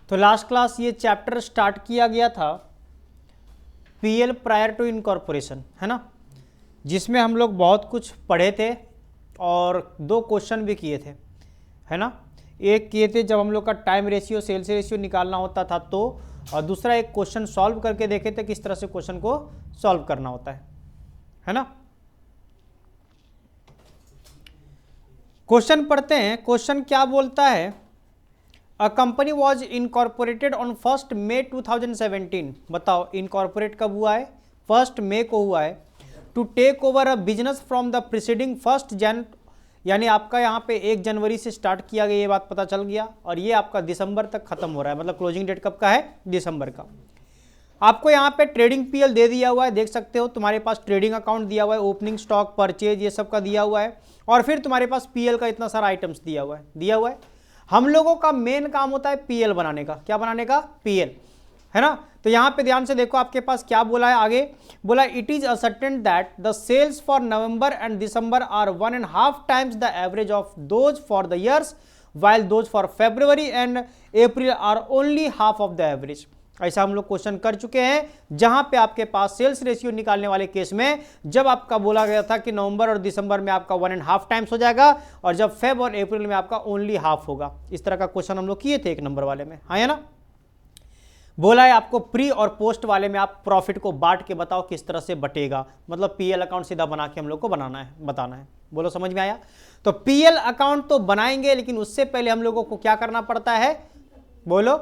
तो last class ये chapter start किया गया था पीएल प्रायर टू इनकॉर्पोरेशन, है ना, जिसमें हम लोग बहुत कुछ पढ़े थे और 2 क्वेश्चन भी किए थे, है ना। एक किए थे जब हम लोग का टाइम रेशियो सेल्स रेशियो निकालना होता था तो, और दूसरा एक क्वेश्चन सॉल्व करके देखे थे किस तरह से क्वेश्चन को सॉल्व करना होता है ना। क्वेश्चन पढ़ते हैं। क्वेश्चन क्या बोलता है, a company was incorporated on 1 मई 2017। बताओ इनकॉर्पोरेट कब हुआ है, 1 मई को हुआ है। To take over a business from the preceding 1 Jan, यानी आपका यहाँ पे 1 जनवरी से स्टार्ट किया गया, ये बात पता चल गया, और ये आपका दिसंबर तक खत्म हो रहा है, मतलब क्लोजिंग डेट कब का है, दिसंबर का। आपको यहाँ पे ट्रेडिंग पीएल दे दिया हुआ है, देख सकते हो, तुम्हारे पास ट्रेडिंग अकाउंट दिया हुआ है, ओपनिंग स्टॉक, परचेज, ये सब का दिया हुआ है, और फिर तुम्हारे पास पीएल का इतना सारा आइटम्स दिया हुआ है। हम लोगों का मेन काम होता है पीएल बनाने का। क्या बनाने का, पीएल, है ना। तो यहां पे ध्यान से देखो, आपके पास क्या बोला है, आगे बोला it is ascertained that the sales for November and December are 1.5 times the average of those for the years, while those for February and April are only half of the average। ऐसा हम लोग question कर चुके हैं, जहां पे आपके पास sales ratio निकालने वाले केस में जब आपका बोला गया था कि नवंबर और दिसंबर में आपका 1.5 टाइम्स हो जाएगा, और जब फेब और अप्रैल में आपका ओनली हाफ होगा। इस तरह का क्वेश्चन हम लोग किए थे 1 नंबर वाले में, हाँ है ना। बोला है आपको प्री और पोस्ट वाले में आप प्रॉफिट को बांट के बताओ किस तरह से बटेगा, मतलब पीएल अकाउंट सीधा बना के हम लोग को बनाना है, बताना है। बोलो समझ में आया। तो पीएल अकाउंट तो बनाएंगे, लेकिन उससे पहले हम लोगों को क्या करना पड़ता है, बोलो,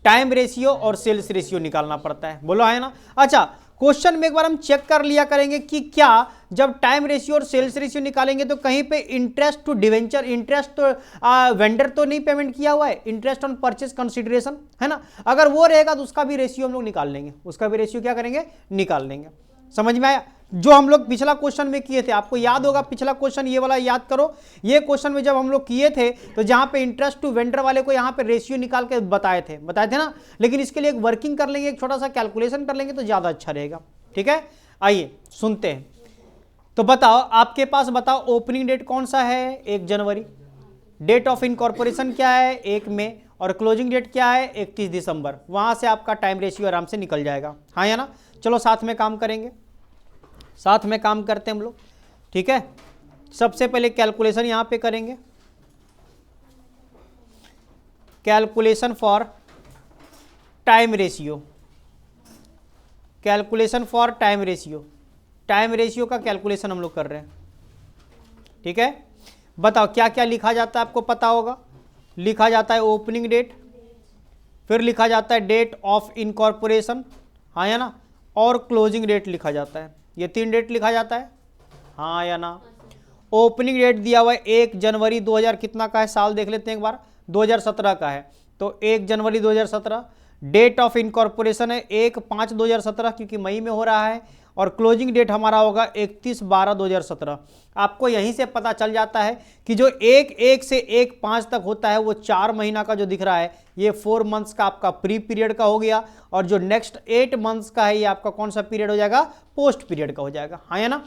टाइम रेशियो और सेल्स रेशियो निकालना पड़ता है। बोलो है ना। अच्छा, क्वेश्चन में एक बार हम चेक कर लिया करेंगे कि क्या जब टाइम रेशियो और सेल्स रेशियो निकालेंगे तो कहीं पे इंटरेस्ट टू डिवेंचर, इंटरेस्ट तो वेंडर तो नहीं पेमेंट किया हुआ है, इंटरेस्ट ऑन परचेज कंसिडरेशन, है ना। अगर वो रहेगा तो उसका भी रेशियो हम लोग निकाल लेंगे, उसका भी रेशियो क्या करेंगे, निकाल लेंगे। समझ में आया। जो हम लोग पिछला क्वेश्चन में किए थे, आपको याद होगा पिछला क्वेश्चन, ये वाला याद करो। ये क्वेश्चन में जब हम लोग किए थे तो जहां पे इंटरेस्ट टू वेंडर वाले को यहाँ पे रेशियो निकाल के बताए थे ना, लेकिन इसके लिए एक वर्किंग कर लेंगे, एक छोटा सा कैलकुलेशन कर लेंगे तो ज्यादा अच्छा रहेगा। ठीक है, आइए सुनते हैं। तो बताओ, आपके पास बताओ ओपनिंग डेट कौन सा है, 1 जनवरी, डेट ऑफ इनकॉर्पोरेशन क्या है, 1 मई, और क्लोजिंग डेट क्या है, 31 दिसंबर। वहां से आपका टाइम रेशियो आराम से निकल जाएगा, हाँ या ना। चलो साथ में काम करेंगे, साथ में काम करते हैं हम लोग। ठीक है, सबसे पहले कैलकुलेशन यहां पे करेंगे, calculation for time ratio, calculation for time ratio, time ratio का कैलकुलेशन हम लोग कर रहे हैं। ठीक है, बताओ क्या क्या लिखा जाता है, आपको पता होगा। लिखा जाता है ओपनिंग डेट, फिर लिखा जाता है डेट ऑफ इनकॉर्पोरेशन, हाँ या ना, और क्लोजिंग डेट लिखा जाता है। ये 3 डेट लिखा जाता है, हाँ या ना। ओपनिंग डेट दिया हुआ है 1 जनवरी 2000 कितना का है, साल देख लेते हैं एक बार, 2017 का है, तो 1 जनवरी 2017। डेट ऑफ इनकॉर्पोरेशन है 1/5/2017, क्योंकि मई में हो रहा है, और क्लोजिंग डेट हमारा होगा 31/12/2017। आपको यहीं से पता चल जाता है कि जो 1/1 से 1/5 तक होता है वो 4 महीना का जो दिख रहा है, ये 4 मंथ्स का आपका प्री पीरियड का हो गया, और जो नेक्स्ट 8 मंथ्स का है ये आपका कौन सा पीरियड हो जाएगा, पोस्ट पीरियड का हो जाएगा, हाँ या ना।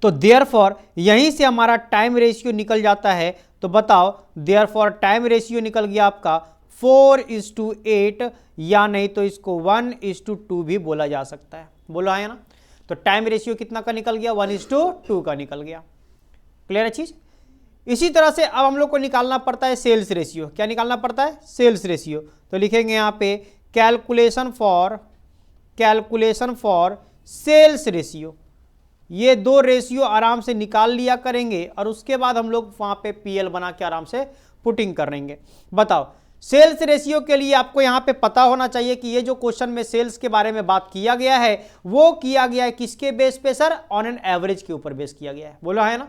तो देयरफॉर यहीं से हमारा टाइम रेशियो निकल जाता है। तो बताओ, देयरफॉर टाइम रेशियो निकल गया आपका 4:8, या नहीं तो इसको 1:2 भी बोला जा सकता है। बोलो है ना। तो टाइम रेशियो कितना का निकल गया, 1:2 का निकल गया। क्लियर है चीज। इसी तरह से अब हम लोग को निकालना पड़ता है सेल्स रेशियो। क्या निकालना पड़ता है, सेल्स रेशियो। तो लिखेंगे यहां पे कैलकुलेशन फॉर सेल्स रेशियो। ये 2 रेशियो आराम से निकाल लिया करेंगे, और उसके बाद हम लोग वहां पे पीएल बना के आराम से पुटिंग करेंगे। बताओ, सेल्स रेशियो के लिए आपको यहां पे पता होना चाहिए कि ये जो क्वेश्चन में सेल्स के बारे में बात किया गया है, वो किया गया है किसके बेस पे सर, ऑन एन एवरेज के ऊपर बेस किया गया है। बोला है ना।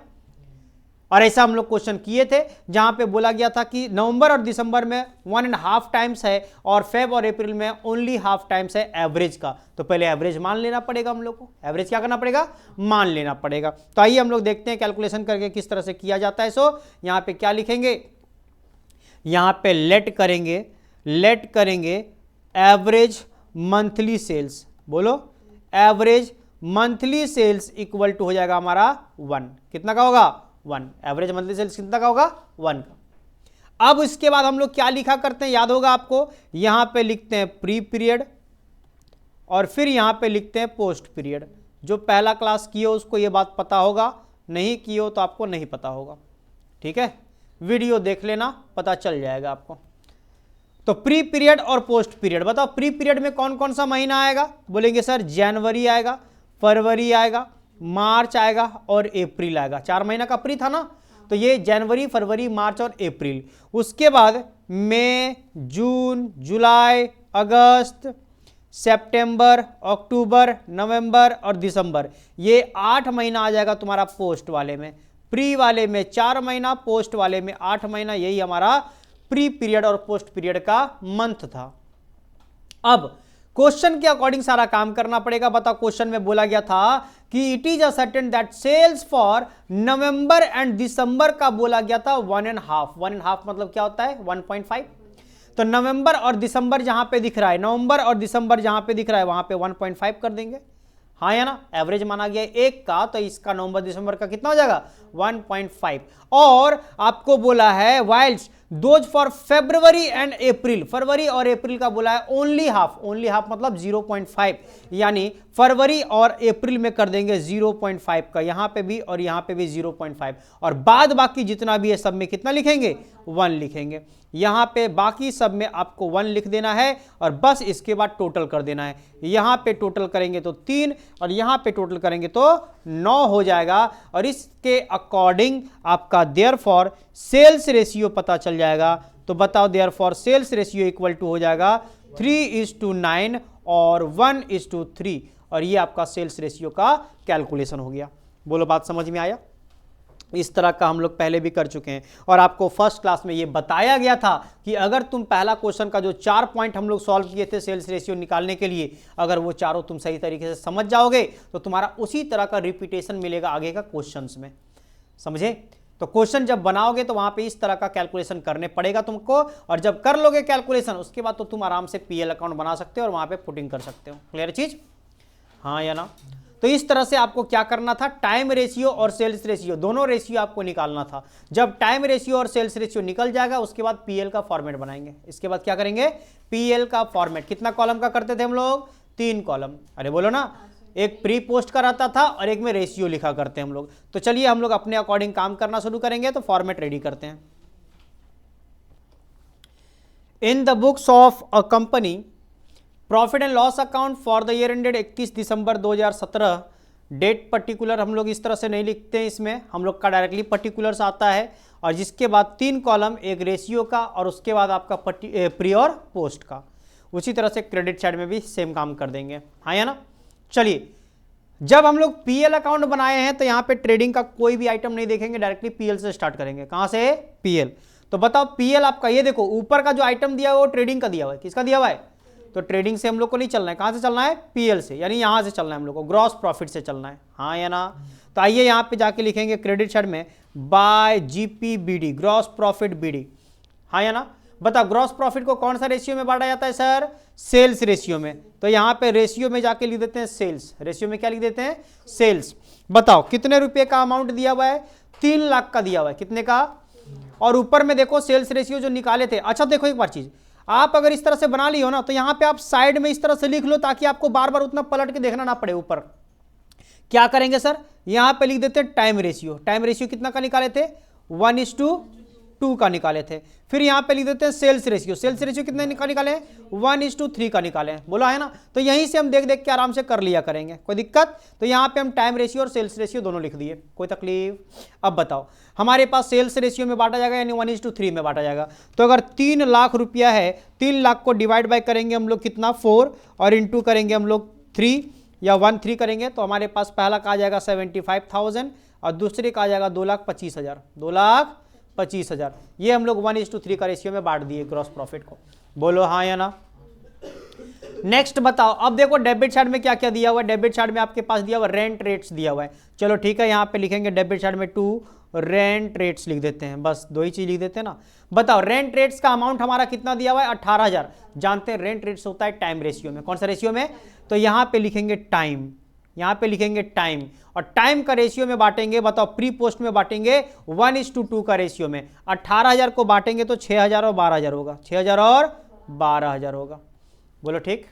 और ऐसा हम लोग क्वेश्चन किए थे जहां पे बोला गया था कि नवंबर और दिसंबर में 1.5 टाइम्स है, और फेब और अप्रैल में ओनली हाफ टाइम्स है एवरेज का। तो पहले एवरेज मान लेना पड़ेगा हम लोग को, एवरेज क्या करना पड़ेगा, मान लेना पड़ेगा। तो आइए हम लोग देखते हैं कैलकुलेशन करके किस तरह से किया जाता है। सो यहां पे क्या लिखेंगे, यहां पे लेट करेंगे एवरेज मंथली सेल्स। बोलो, average monthly sales equal to हो जाएगा हमारा 1। कितना का होगा, 1। एवरेज मंथली सेल्स कितना का होगा, 1 का। अब इसके बाद हम लोग क्या लिखा करते हैं, याद होगा आपको, यहां पे लिखते हैं प्री पीरियड और फिर यहां पे लिखते हैं पोस्ट पीरियड। जो पहला क्लास किए उसको ये बात पता होगा, नहीं किए हो तो आपको नहीं पता होगा, ठीक है। वीडियो देख लेना, पता चल जाएगा आपको। तो प्री पीरियड और पोस्ट पीरियड बताओ, प्री पीरियड में कौन कौन सा महीना आएगा, बोलेंगे सर जनवरी आएगा, फरवरी आएगा, मार्च आएगा और अप्रैल आएगा। 4 महीना का प्री था ना, तो ये जनवरी, फरवरी, मार्च और अप्रैल। उसके बाद मई, जून, जुलाई, अगस्त, सितंबर, अक्टूबर, नवंबर और दिसंबर, ये 8 महीना आ जाएगा तुम्हारा पोस्ट वाले में। प्री वाले में 4 महीना, पोस्ट वाले में 8 महीना। यही हमारा प्री पीरियड और पोस्ट पीरियड का मंथ था। अब क्वेश्चन के अकॉर्डिंग सारा काम करना पड़ेगा। बताओ, क्वेश्चन में बोला गया था कि it is certain that sales for November and December का बोला गया था 1.5। 1.5 मतलब क्या होता है, 1.5। तो नवंबर और दिसंबर जहां पे दिख रहा है, नवंबर और दिसंबर जहां पे दिख रहा है वहां पे 1.5 कर देंगे, हाँ या ना। एवरेज माना गया 1 का, तो इसका नवंबर दिसंबर का कितना हो जाएगा, 1.5। और आपको बोला है whilst those for February and April, फरवरी और अप्रैल का बोला है ओनली हाफ। ओनली हाफ मतलब 0.5, यानी फरवरी और अप्रैल में कर देंगे 0.5 का, यहां पे भी और यहां पे भी 0.5, और बाद बाकी जितना भी है सब में कितना लिखेंगे, 1 लिखेंगे। यहां पे बाकी सब में आपको 1 लिख देना है और बस इसके बाद टोटल कर देना है। यहां पे टोटल करेंगे तो 3 और यहां पे टोटल करेंगे तो 9 हो जाएगा। और इसके अकॉर्डिंग आपका देयरफॉर सेल्स रेशियो पता चल जाएगा। तो बताओ, therefore sales ratio equal to हो जाएगा 3:9 और 1:3, और ये आपका सेल्स रेशियो का कैलकुलेशन हो गया। बोलो, बात समझ में आया। इस तरह का हम लोग पहले भी कर चुके हैं और आपको फर्स्ट क्लास में ये बताया गया था कि अगर तुम पहला क्वेश्चन का जो 4 पॉइंट हम लोग सॉल्व किए थे सेल्स रेशियो निकालने के लिए, अगर वो चारों तुम सही तरीके से समझ जाओगे तो तुम्हारा उसी तरह का रिपीटेशन मिलेगा आगे का क्वेश्चंस में, समझे। तो क्वेश्चन जब बनाओगे तो वहां पे इस तरह का कैलकुलेशन करने पड़ेगा तुमको, और जब कर लोगे कैलकुलेशन उसके बाद तो तुम आराम से पीएल अकाउंट बना सकते हो और वहां पे पुटिंग कर सकते हो। क्लियर चीज, हाँ या ना। तो इस तरह से आपको क्या करना था, टाइम रेशियो और सेल्स रेशियो दोनों रेशियो आपको निकालना था। जब टाइम रेशियो और सेल्स रेशियो निकल जाएगा उसके बाद पीएल का फॉर्मेट बनाएंगे। इसके बाद क्या करेंगे, पीएल का फॉर्मेट। कितना कॉलम का करते थे हम लोग, 3 कॉलम। अरे बोलो ना, एक प्री पोस्ट का रहता था और एक में रेशियो लिखा करते हैं हम लोग। तो चलिए हम लोग अपने अकॉर्डिंग काम करना शुरू करेंगे। तो फॉर्मेट रेडी करते हैं। In the books of a company profit and loss account for the year ended 31 December 2017, date particular हम लोग इस तरह से नहीं लिखते हैं, इसमें हम लोग का डायरेक्टली पर्टिकुलर्स आता है, और जिसके बाद 3 कॉलम, एक रेशियो का और उसके बाद आपका प्री और पोस्ट का। उसी तरह से क्रेडिट साइड में भी सेम काम कर देंगे, हाँ या ना। चलिए, जब हम लोग पीएल अकाउंट बनाए हैं तो यहाँ पे ट्रेडिंग का कोई भी आइटम नहीं देखेंगे, डायरेक्टली पीएल से स्टार्ट करेंगे। कहाँ से, पीएल। तो बताओ पीएल आपका, ये देखो ऊपर का जो आइटम दिया हुआ वो ट्रेडिंग का दिया हुआ है। किसका दिया हुआ है, तो ट्रेडिंग से हम लोग को नहीं चलना है। कहां से चलना है, पीएल से, यानी यहां से चलना है हम लोग को, ग्रॉस प्रॉफिट से चलना है, हाँ या ना। तो आइए यहां पे जाके लिखेंगे क्रेडिट साइड में बाय जीपीबीडी, ग्रॉस प्रॉफिट बीडी, हाँ या ना। बताओ ग्रॉस प्रॉफिट को कौन सा रेशियो में बांटा जाता है सर, सेल्स रेशियो में। तो यहां पे रेशियो में जाके लिख देते हैं सेल्स, रेशियो में क्या लिख देते हैं, सेल्स। बताओ कितने रुपए का अमाउंट दिया हुआ है, 3 लाख का दिया हुआ है, कितने का। और ऊपर में देखो सेल्स रेशियो जो निकाले थे। अच्छा देखो एक बार चीज, आप अगर इस तरह से बना लियो ना तो यहां पे आप साइड में इस तरह से लिख लो ताकि आपको बार बार उतना पलट के देखना ना पड़े। ऊपर क्या करेंगे सर, यहां पे लिख देते हैं टाइम रेशियो। टाइम रेशियो कितना का निकाले थे, 1:2 का निकाले थे। फिर यहां पे लिख देते हैं सेल्स रेशियो। सेल्स रेशियो कितने का निकाले, 1:3 का निकाले, बोला है ना। तो यहीं से हम देख देख के आराम से कर लिया करेंगे, कोई दिक्कत। तो यहां पे हम टाइम रेशियो और सेल्स रेशियो दोनों लिख दिए, कोई तकलीफ। अब बताओ हमारे पास सेल्स रेशियो में बांटा जाएगा यानी 1:3 में बांटा जाएगा। तो अगर 3 लाख रुपया है, 3 लाख को डिवाइड बाय करेंगे हम लोग कितना, 4, और इंटू करेंगे हम लोग 3 या 1/3 करेंगे। तो हमारे पास पहला का आ जाएगा 75,000 और दूसरे का आ जाएगा 2,25,000, 2,25,000। ये हम लोग 1:3 का रेशियो में बांट दिए ग्रॉस प्रॉफिट को, बोलो हाँ या ना। नेक्स्ट बताओ, अब देखो डेबिट साइड में क्या क्या दिया हुआ है। डेबिट साइड में आपके पास दिया हुआ रेंट रेट्स दिया हुआ है। चलो ठीक है, यहाँ पे लिखेंगे डेबिट साइड में 2 रेंट रेट्स लिख देते हैं, बस 2 ही चीज लिख देते हैं ना। बताओ रेंट रेट्स का अमाउंट हमारा कितना दिया हुआ है, 18,000। जानते हैं रेंट रेट्स होता है टाइम रेशियो में, कौन सा रेशियो में, तो यहाँ पे लिखेंगे टाइम, यहाँ पे लिखेंगे टाइम, और टाइम का रेशियो में बांटेंगे, बताओ प्री पोस्ट में बांटेंगे 1:2 का रेशियो में। 18,000 को बांटेंगे तो 6,000 और 12,000 होगा, 6,000 और 12,000 होगा। बोलो ठीक।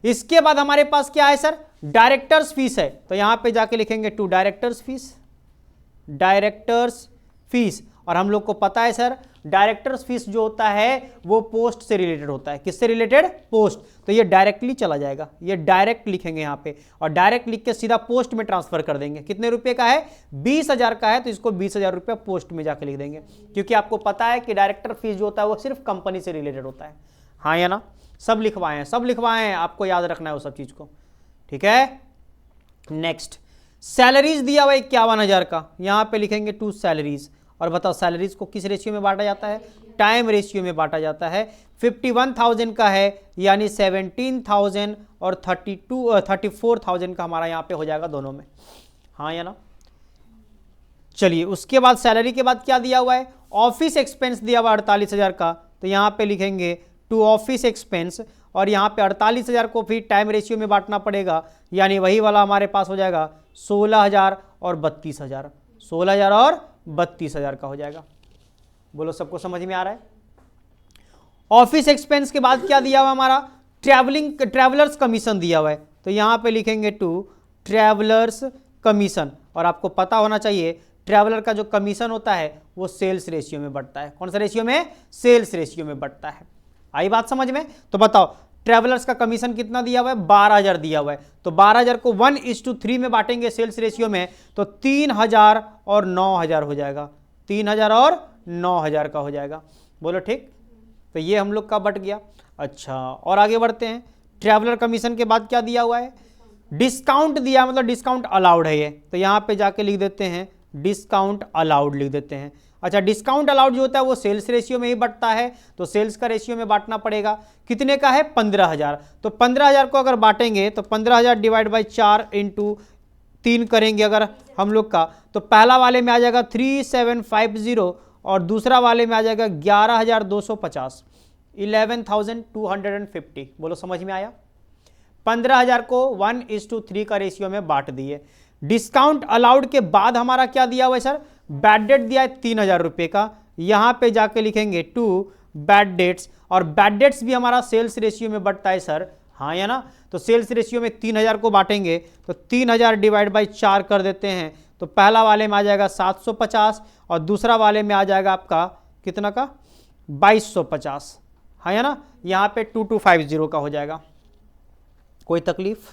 इसके बाद हमारे पास क्या है सर, डायरेक्टर्स फीस है, तो यहां पे जाके लिखेंगे to directors fees, directors fees. और हम लोग को पता है सर डायरेक्टर्स फीस जो होता है वो पोस्ट से रिलेटेड होता है, किससे रिलेटेड, पोस्ट। तो ये डायरेक्टली चला जाएगा, ये डायरेक्ट लिखेंगे यहां पे, और डायरेक्ट लिख के सीधा पोस्ट में ट्रांसफर कर देंगे। कितने रुपए का है, 20,000 का है, तो इसको 20,000 रुपये पोस्ट में जाके लिख देंगे, क्योंकि आपको पता है कि डायरेक्टर फीस जो होता है वो सिर्फ कंपनी से रिलेटेड होता है। हाँ या ना, सब लिखवाए हैं, सब लिखवाए हैं, आपको याद रखना है वो सब चीज को, ठीक है। नेक्स्ट, सैलरीज दिया हुआ 51,000 का, यहां पे लिखेंगे टू सैलरीज। और बताओ सैलरीज को किस रेशियो में बांटा जाता है, टाइम रेशियो में बांटा जाता है। 51,000 का है, यानी 17,000 और 34,000 का हमारा यहां पे हो जाएगा दोनों में। हाँ या ना। चलिए उसके बाद सैलरी के बाद क्या दिया हुआ है, ऑफिस एक्सपेंस दिया हुआ 48,000 का, तो यहां पे लिखेंगे टू ऑफिस एक्सपेंस, और यहां पे 48,000 को फिर टाइम रेशियो में बांटना पड़ेगा, यानी वही वाला हमारे पास हो जाएगा 16,000 और 32,000, 16,000 और 32,000 का हो जाएगा। बोलो सबको समझ में आ रहा है। ऑफिस एक्सपेंस के बाद क्या दिया हुआ हमारा, ट्रैवलर्स कमीशन दिया हुआ है, तो यहां पे लिखेंगे टू ट्रैवलर्स कमीशन। और आपको पता होना चाहिए ट्रैवलर का जो कमीशन होता है वो सेल्स रेशियो में बढ़ता है। कौन सा रेशियो में, सेल्स रेशियो में बढ़ता है। आई बात समझ में। तो बताओ ट्रैवलर्स का कमीशन कितना दिया हुआ है, 12,000 दिया हुआ है, तो 12,000 को 1:3 में बांटेंगे सेल्स रेशियो में, तो 3,000 और 9,000 हो जाएगा, 3,000 और 9,000 का हो जाएगा। बोलो ठीक। तो ये हम लोग का बट गया। अच्छा और आगे बढ़ते हैं। ट्रैवलर कमीशन के बाद क्या दिया हुआ है, डिस्काउंट दिया, मतलब डिस्काउंट अलाउड है ये, तो यहां पे जाके लिख देते हैं डिस्काउंट अलाउड लिख देते हैं। अच्छा डिस्काउंट अलाउड जो होता है वो सेल्स रेशियो में ही बढ़ता है, तो सेल्स का रेशियो में बांटना पड़ेगा। कितने का है, 15,000, तो 15,000 को अगर बांटेंगे तो 15,000 डिवाइड बाई 4 इंटू 3 करेंगे अगर हम लोग का, तो पहला वाले में आ जाएगा 3750 और दूसरा वाले में आ जाएगा 11,250, 11,250। बोलो समझ में आया। 15,000 को 1:3 का रेशियो में बांट दिए। डिस्काउंट अलाउड के बाद हमारा क्या दिया हुआ है सर, बैड डेट दिया है 3,000 रुपये का, यहां पे जाके लिखेंगे टू बैड डेट्स, और बैड डेट्स भी हमारा सेल्स रेशियो में बढ़ता है सर। हाँ या ना, तो सेल्स रेशियो में 3,000 को बांटेंगे तो 3,000 डिवाइड बाई 4 कर देते हैं, तो पहला वाले में आ जाएगा 750 और दूसरा वाले में आ जाएगा आपका कितना का, 2250। हाँ या ना, यहाँ पे 2250 का हो जाएगा। कोई तकलीफ,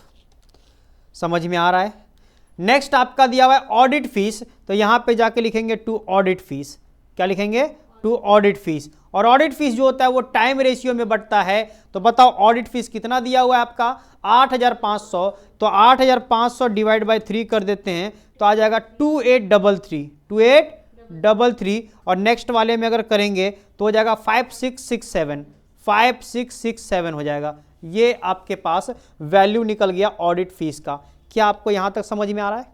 समझ में आ रहा है। नेक्स्ट आपका दिया हुआ है ऑडिट फीस, तो यहां पे जाके लिखेंगे टू ऑडिट फीस। क्या लिखेंगे, टू ऑडिट फीस। और ऑडिट फीस जो होता है वो टाइम रेशियो में बढ़ता है, तो बताओ ऑडिट फीस कितना दिया हुआ है आपका, 8,500, तो 8,500 डिवाइड बाई 3 कर देते हैं, तो आ जाएगा 2833, 2833। और नेक्स्ट वाले में अगर करेंगे तो हो जाएगा 5667, 5667 हो जाएगा। ये आपके पास वैल्यू निकल गया ऑडिट फीस का। क्या आपको यहां तक समझ में आ रहा है।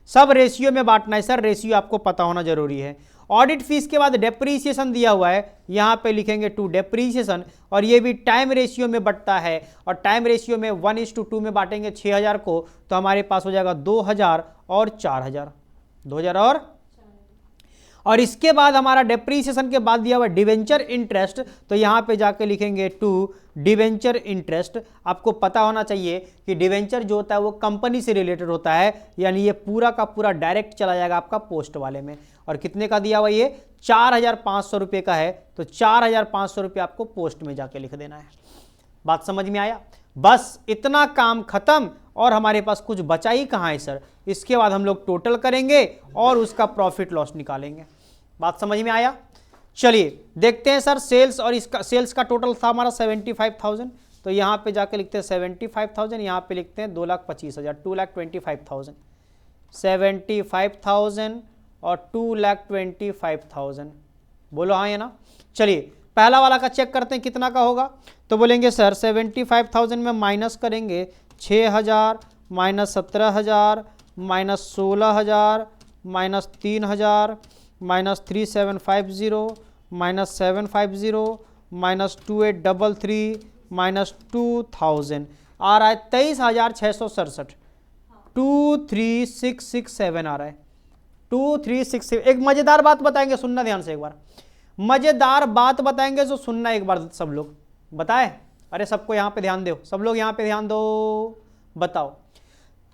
सब रेशियो में बांटना है सर, रेशियो आपको पता होना जरूरी है। ऑडिट फीस के बाद डेप्रीसिएशन दिया हुआ है, यहां पे लिखेंगे टू डेप्रीसिएशन, और ये भी टाइम रेशियो में बढ़ता है, और टाइम रेशियो में 1:2 में बांटेंगे 6,000 को, तो हमारे पास हो जाएगा 2,000 और 4,000, 2,000 और इसके बाद हमारा डेप्रीसिएशन के बाद दिया हुआ डिवेंचर इंटरेस्ट, तो यहां पे जाके लिखेंगे टू डिवेंचर इंटरेस्ट। आपको पता होना चाहिए कि डिवेंचर जो होता है वो कंपनी से रिलेटेड होता है, यानी ये पूरा का पूरा डायरेक्ट चला जाएगा आपका पोस्ट वाले में। और कितने का दिया हुआ, ये 4,500 रुपये का है, तो 4,500 रुपये आपको पोस्ट में जाके लिख देना है। बात समझ में आया। बस इतना काम खत्म, और हमारे पास कुछ बचा ही कहाँ है सर। इसके बाद हम लोग टोटल करेंगे और उसका प्रॉफिट लॉस निकालेंगे। बात समझ में आया। चलिए देखते हैं सर, सेल्स और इसका, सेल्स का टोटल था हमारा 75,000, तो यहाँ पे जाके लिखते हैं 75,000, यहाँ पे लिखते हैं 2,25,000, 2,25,000, 75,000 और 2,25,000। बोलो हाँ या ना। चलिए पहला वाला का चेक करते हैं कितना का होगा, तो बोलेंगे सर 75,000 में माइनस करेंगे 6,000 minus 17,000 minus 16,000 minus 3,000 minus 3,750 minus 750 minus 2,833 minus 2,000 आ रहा है 23,667। 23,667 आ रहा है, 2367। एक मजेदार बात बताएंगे, सुनना ध्यान से एक बार, मजेदार बात बताएंगे जो सुनना एक बार सब लोग। बताए? अरे सबको यहां पे ध्यान दो, सब लोग यहां पे ध्यान दो। बताओ,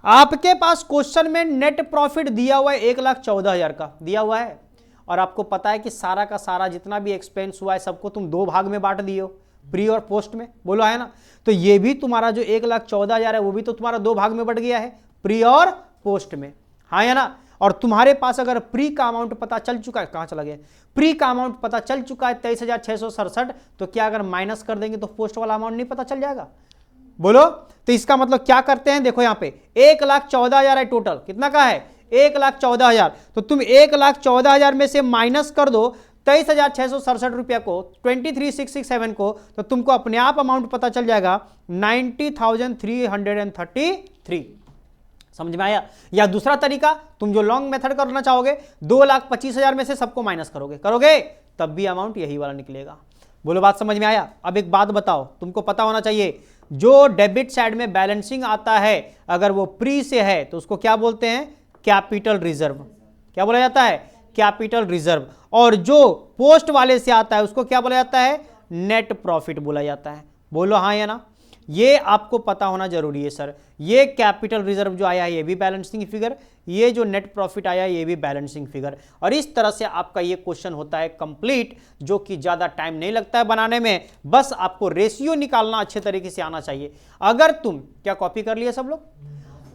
आपके पास क्वेश्चन में नेट प्रॉफिट दिया हुआ है 1,14,000 का दिया हुआ है, और आपको पता है कि सारा का सारा जितना भी एक्सपेंस हुआ है सबको तुम दो भाग में बांट दिए हो, प्री और पोस्ट में, बोलो है ना। तो ये भी तुम्हारा जो 1,14,000 है वो भी तो तुम्हारा दो भाग में बट गया है, प्री और पोस्ट में, हाँ या ना। और तुम्हारे पास अगर प्री का अमाउंट पता चल चुका है, कहां चला गया, प्री का अमाउंट पता चल चुका है 23,667, तो क्या अगर माइनस कर देंगे तो पोस्ट वाला अमाउंट नहीं पता चल जाएगा? बोलो। तो इसका मतलब क्या करते हैं, देखो यहां पे 1,14,000 है टोटल, कितना का है 1,14,000, तो तुम 1,14,000 में से माइनस कर दो 23,667 रुपया को, 23,667 को, तो तुमको अपने आप अमाउंट पता चल जाएगा 90,333। समझ में आया? या दूसरा तरीका, तुम जो लॉन्ग मेथड करना चाहोगे, 2,25,000 में से सबको माइनस करोगे तब भी अमाउंट यही वाला निकलेगा। बोलो, बात समझ में आया? अब एक बात बताओ, तुमको पता होना चाहिए, जो डेबिट साइड में बैलेंसिंग आता है अगर वो प्री से है तो उसको क्या बोलते हैं, कैपिटल रिजर्व। क्या बोला जाता है? Capital reserve. और जो पोस्ट वाले से आता है उसको क्या बोला जाता है, नेट प्रॉफिट बोला जाता है। बोलो हाँ या ना? ये आपको पता होना जरूरी है सर। ये कैपिटल रिजर्व जो आया है ये भी बैलेंसिंग फिगर, ये जो नेट प्रॉफिट आया है ये भी बैलेंसिंग फिगर। और इस तरह से आपका ये क्वेश्चन होता है कंप्लीट, जो कि ज्यादा टाइम नहीं लगता है बनाने में, बस आपको रेशियो निकालना अच्छे तरीके से आना चाहिए। अगर तुम, क्या कॉपी कर लिए सब लोग?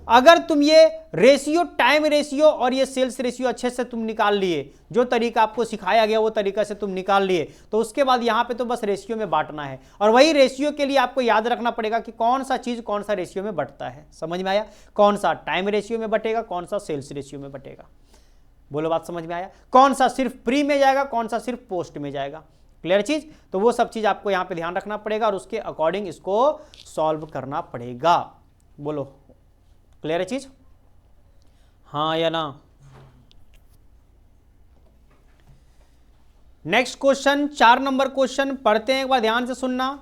अगर तुम ये रेशियो, टाइम रेशियो और ये सेल्स रेशियो अच्छे से तुम निकाल लिए, जो तरीका आपको सिखाया गया वो तरीका से तुम निकाल लिए, तो उसके बाद यहां पे तो बस रेशियो में बांटना है। और वही रेशियो के लिए आपको याद रखना पड़ेगा कि कौन सा चीज कौन सा रेशियो में बटता है। समझ में आया? कौन सा टाइम रेशियो में बटेगा, कौन सा सेल्स रेशियो में बटेगा। बोलो, बात समझ में आया? कौन सा सिर्फ प्री में जाएगा, कौन सा सिर्फ पोस्ट में जाएगा। क्लियर चीज? तो वो सब चीज आपको यहां पे ध्यान रखना पड़ेगा और उसके अकॉर्डिंग इसको सॉल्व करना पड़ेगा। बोलो, क्लियर है चीज? हाँ या ना? नेक्स्ट क्वेश्चन, 4 नंबर क्वेश्चन पढ़ते हैं, एक बार ध्यान से सुनना।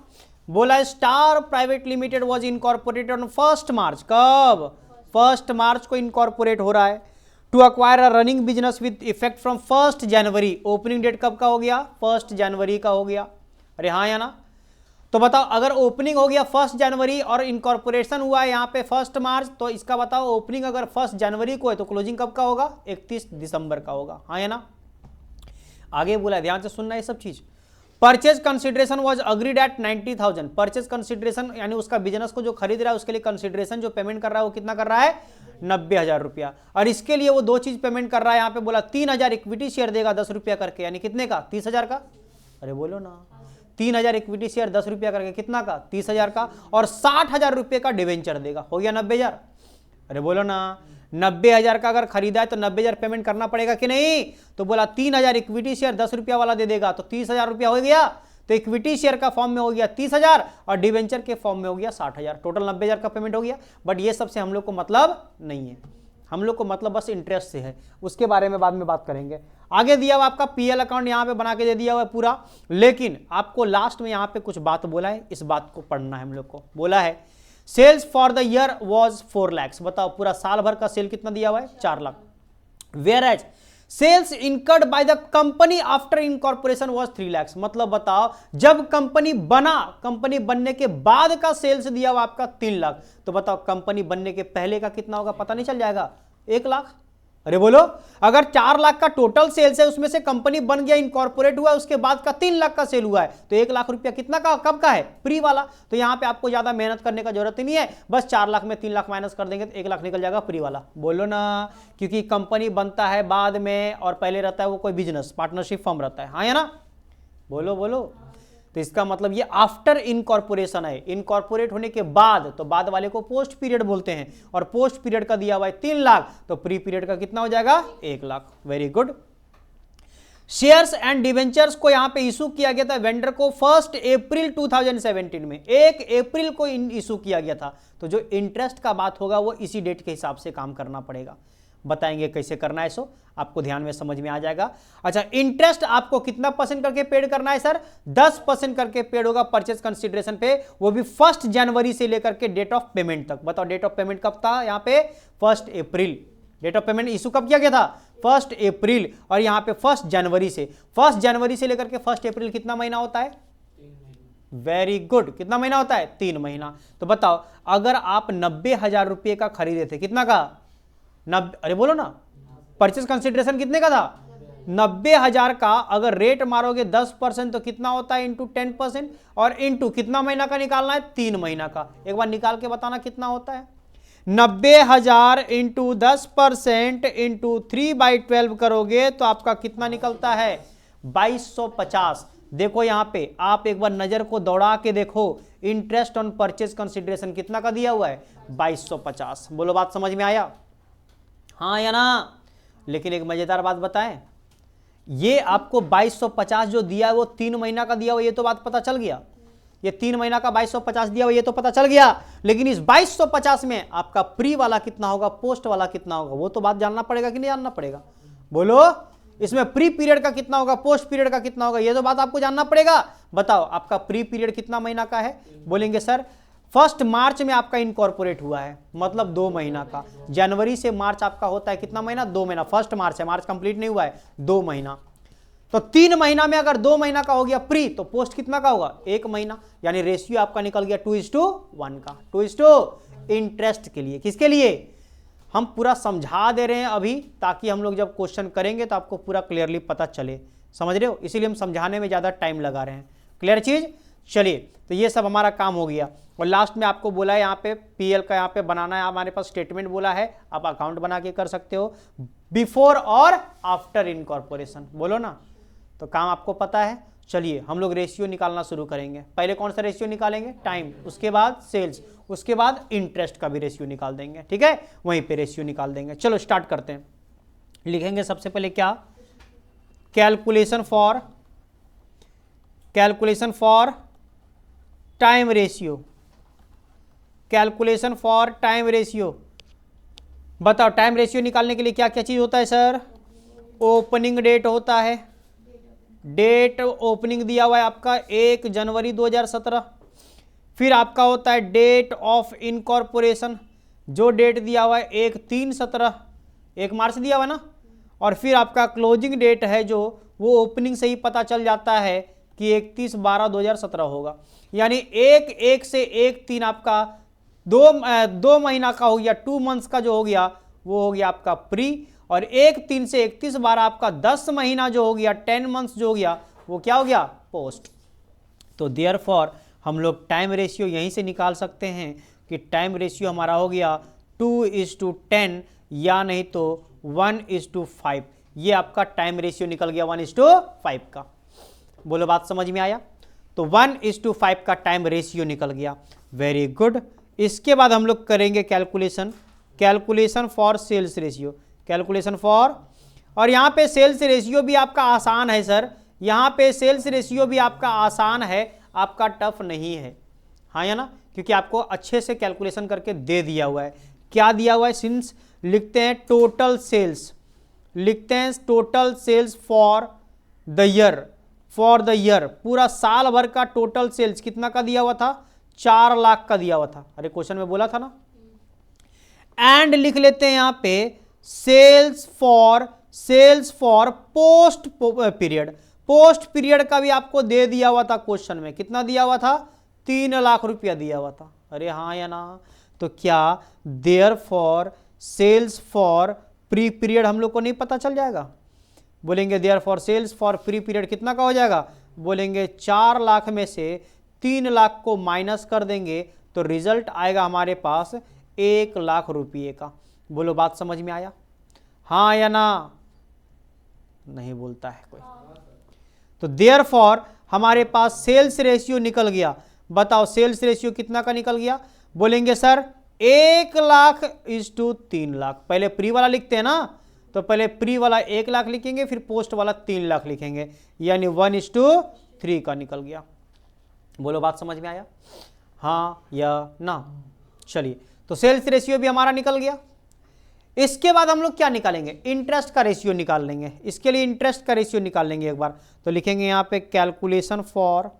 बोला star private limited was incorporated on 1 March. कब? 1 मार्च को इनकॉर्पोरेट हो रहा है। To acquire a running business with effect from 1 January. Opening date कब का हो गया? 1 जनवरी का हो गया। अरे हाँ या ना? तो बताओ, अगर ओपनिंग हो गया 1 जनवरी और इनकॉर्पोरेशन हुआ है यहाँ पे 1 मार्च, तो इसका बताओ ओपनिंग अगर 1 जनवरी को है तो क्लोजिंग कब का होगा? 31 दिसंबर का होगा। हाँ या ना? आगे बोला, ध्यान से सुनना ये सब चीज। Purchase consideration was agreed at 90,000। Purchase consideration यानी उसका बिजनेस को जो खरीद रहा है उसके लिए कंसिडरेशन जो पेमेंट कर रहा है वो कितना कर रहा है? 90,000 रुपया। और इसके लिए वो दो चीज पेमेंट कर रहा है। यहाँ पे बोला 3,000 इक्विटी शेयर देगा 10 रुपया करके, यानी कितने का? 30,000 का। अरे बोलो ना, 3,000 इक्विटी शेयर 10 रुपया करके, कितना का? 30,000 का। और 60,000 रुपये का डिवेंचर देगा, हो गया 90,000। अरे बोलो ना, 90,000 का अगर खरीदा है तो 90,000 पेमेंट करना पड़ेगा कि नहीं? तो बोला 3,000 इक्विटी शेयर 10 रुपया वाला दे देगा तो 30,000 रुपया हो गया। तो इक्विटी शेयर का फॉर्म में हो गया 30,000 और डिवेंचर के फॉर्म में हो गया 60,000, टोटल 90,000 का पेमेंट हो गया। बट ये सबसे हम लोग को मतलब नहीं है, हम लोग को मतलब बस इंटरेस्ट से है, उसके बारे में बाद में बात करेंगे। आगे दिया हुआ आपका पीएल अकाउंट यहाँ पे बना के दे दिया हुआ है पूरा, लेकिन आपको लास्ट में यहाँ पे कुछ बात बोला है, इस बात को पढ़ना है हम लोग को। बोला है sales for the year was 4 lakh. बताओ पूरा साल भर का सेल कितना दिया हुआ है? 4 lakh. Whereas sales incurred by the company after incorporation was 3 lakh. मतलब बताओ जब कंपनी बना, कंपनी बनने के बाद का सेल्स दिया हुआ आपका 3 लाख, तो बताओ कंपनी बनने के पहले का कितना होगा? पता नहीं चल जाएगा? 1 लाख। अरे बोलो, अगर 4 लाख का टोटल सेल्स है उसमें से कंपनी बन गया, इनकॉर्पोरेट हुआ, उसके बाद का 3 लाख का सेल हुआ है, तो 1 लाख रुपया कितना का, कब का है? प्री वाला। तो यहां पे आपको ज्यादा मेहनत करने का जरूरत ही नहीं है, बस 4 लाख में 3 लाख माइनस कर देंगे तो 1 लाख निकल जाएगा प्री वाला। बोलो ना, क्योंकि कंपनी बनता है बाद में और पहले रहता है वो कोई बिजनेस पार्टनरशिप फॉर्म रहता है। हाँ या ना? बोलो बोलो। तो इसका मतलब ये आफ्टर इनकॉर्पोरेशन है, इनकॉर्पोरेट होने के बाद, तो बाद वाले को पोस्ट पीरियड बोलते हैं, और पोस्ट पीरियड का दिया हुआ है 3 लाख, तो प्री पीरियड का कितना हो जाएगा? 1 lakh. Very good. Shares and debentures को यहां पे इशू किया गया था वेंडर को 1 अप्रैल 2017 में, 1 अप्रैल को इशू किया गया था। तो जो इंटरेस्ट का बात होगा वो इसी डेट के हिसाब से काम करना पड़ेगा। बताएंगे कैसे करना है, सो आपको ध्यान में समझ में आ जाएगा। अच्छा, इंटरेस्ट आपको कितना % करके पेड करना है सर? 10% करके पेड होगा परचेज कंसिडरेशन पे, वो भी 1 जनवरी से लेकर के डेट ऑफ पेमेंट तक। बताओ डेट ऑफ पेमेंट कब था यहाँ पे? 1 अप्रैल। डेट ऑफ पेमेंट इशू कब किया गया था? 1 अप्रैल। और यहाँ पे 1 जनवरी से, 1 जनवरी से लेकर के 1 अप्रैल कितना महीना होता है? वेरी गुड, कितना महीना होता है? 3 महीना। तो बताओ अगर आप 90,000 रुपये का खरीदे थे, कितना का? 90, अरे बोलो ना, परचेज कंसिडरेशन कितने का था? 90,000 का। अगर रेट मारोगे 10% तो कितना होता है? इंटू 10%, और इंटू कितना महीना का निकालना है? 3 महीना का। एक बार निकाल के बताना कितना होता है। 90,000 इंटू 10% इंटू 3/12 करोगे तो आपका कितना निकलता है? 2250। देखो यहां पे आप एक बार नजर को दौड़ा के देखो, इंटरेस्ट ऑन परचेज कंसिडरेशन कितना का दिया हुआ है? 2250। बोलो बात समझ में आया? हाँ या ना? लेकिन एक मजेदार बात बताएं, ये आपको 2250 जो दिया है वो 3 महीना का दिया हुआ, ये तो बात पता चल गया। ये 3 महीना का 2250 दिया हुआ, ये तो पता चल गया। लेकिन इस 2250 में आपका प्री वाला कितना होगा, पोस्ट वाला कितना होगा, वो तो बात जानना पड़ेगा कि नहीं जानना पड़ेगा? बोलो, इसमें प्री पीरियड का कितना होगा, पोस्ट पीरियड का कितना होगा, ये तो बात आपको जानना पड़ेगा। बताओ आपका प्री पीरियड कितना महीना का है? बोलेंगे सर 1 मार्च में आपका इनकॉर्पोरेट हुआ है, मतलब 2 महीना का। जनवरी से मार्च आपका होता है कितना महीना? 2 महीना। 1 मार्च है, मार्च कंप्लीट नहीं हुआ है, 2 महीना। तो 3 महीना में अगर 2 महीना का हो गया प्री, तो पोस्ट कितना का होगा? 1 महीना। यानी रेशियो आपका निकल गया 2:1 का। 2:, इंटरेस्ट के लिए। किसके लिए? हम पूरा समझा दे रहे हैं अभी, ताकि हम लोग जब क्वेश्चन करेंगे तो आपको पूरा क्लियरली पता चले। समझ रहे हो? इसीलिए हम समझाने में ज़्यादा टाइम लगा रहे हैं। क्लियर चीज़? चलिए, तो ये सब हमारा काम हो गया। और लास्ट में आपको बोला है यहाँ पे पीएल का यहाँ पे बनाना है, हमारे पास स्टेटमेंट बोला है, आप अकाउंट बना के कर सकते हो बिफोर और आफ्टर इनकॉर्पोरेशन। बोलो ना, तो काम आपको पता है। चलिए हम लोग रेशियो निकालना शुरू करेंगे। पहले कौन सा रेशियो निकालेंगे? टाइम, उसके बाद सेल्स, उसके बाद इंटरेस्ट का भी रेशियो निकाल देंगे। ठीक है, वहीं पे रेशियो निकाल देंगे। चलो स्टार्ट करते हैं। लिखेंगे सबसे पहले क्या? Calculation for time ratio. Calculation for time ratio. बताओ टाइम रेशियो निकालने के लिए क्या क्या चीज होता है सर? ओपनिंग डेट होता है, डेट ओपनिंग दिया हुआ है आपका 1 जनवरी 2017। फिर आपका होता है डेट ऑफ इनकॉर्पोरेशन, जो डेट दिया हुआ है 1/3/17, 1 मार्च दिया हुआ है ना। और फिर आपका क्लोजिंग डेट है जो वो ओपनिंग से ही पता चल जाता है कि 31/12/2017 होगा। यानी 1/1 से 1/3 आपका 2 महीना का हो गया, 2 मंथ्स का जो हो गया वो हो गया आपका प्री। और 1/3 से 31/12 आपका 10 महीना जो हो गया, 10 मंथ्स जो हो गया, वो क्या हो गया? पोस्ट। तो देयरफॉर हम लोग टाइम रेशियो यहीं से निकाल सकते हैं कि टाइम रेशियो हमारा हो गया 2:10 या नहीं तो 1:5। ये आपका टाइम रेशियो निकल गया 1:5 का। बोलो बात समझ में आया? तो 1:5 का टाइम रेशियो निकल गया। Very good. इसके बाद हम लोग करेंगे calculation for sales ratio. Calculation for, और यहाँ पे सेल्स रेशियो भी आपका आसान है सर, यहाँ पे सेल्स रेशियो भी आपका आसान है, आपका टफ नहीं है। हाँ या ना? क्योंकि आपको अच्छे से कैलकुलेशन करके दे दिया हुआ है। क्या दिया हुआ है? सिंस लिखते हैं टोटल सेल्स, लिखते हैं total sales for the year, पूरा साल भर का टोटल सेल्स कितना का दिया हुआ था? 4 लाख का दिया हुआ था। अरे क्वेश्चन में बोला था ना। एंड लिख लेते हैं यहाँ पे sales for post period. Post period का भी आपको दे दिया हुआ था क्वेश्चन में। कितना दिया हुआ था? 3 लाख रुपया दिया हुआ था। अरे हाँ या ना? तो क्या therefore sales for pre period हम लोग को नहीं पता चल जाएगा? बोलेंगे therefore sales for pre period कितना का हो जाएगा? बोलेंगे 4 लाख में से 3 लाख को माइनस कर देंगे तो रिजल्ट आएगा हमारे पास 1 लाख रुपये का। बोलो बात समझ में आया? हाँ या ना? नहीं बोलता है कोई। तो देयरफॉर हमारे पास सेल्स रेशियो निकल गया। बताओ सेल्स रेशियो कितना का निकल गया? बोलेंगे sir 1 lakh is to 3 lakh. पहले प्री वाला लिखते हैं ना, तो पहले प्री वाला 1 लाख लिखेंगे, फिर पोस्ट वाला 3 लाख लिखेंगे, यानी 1:3 का निकल गया। बोलो बात समझ में आया? हाँ या ना? चलिए, तो सेल्स रेशियो भी हमारा निकल गया। इसके बाद हम लोग क्या निकालेंगे, इंटरेस्ट का रेशियो निकाल लेंगे। इसके लिए इंटरेस्ट का रेशियो निकाल लेंगे एक बार, तो लिखेंगे यहां पे calculation for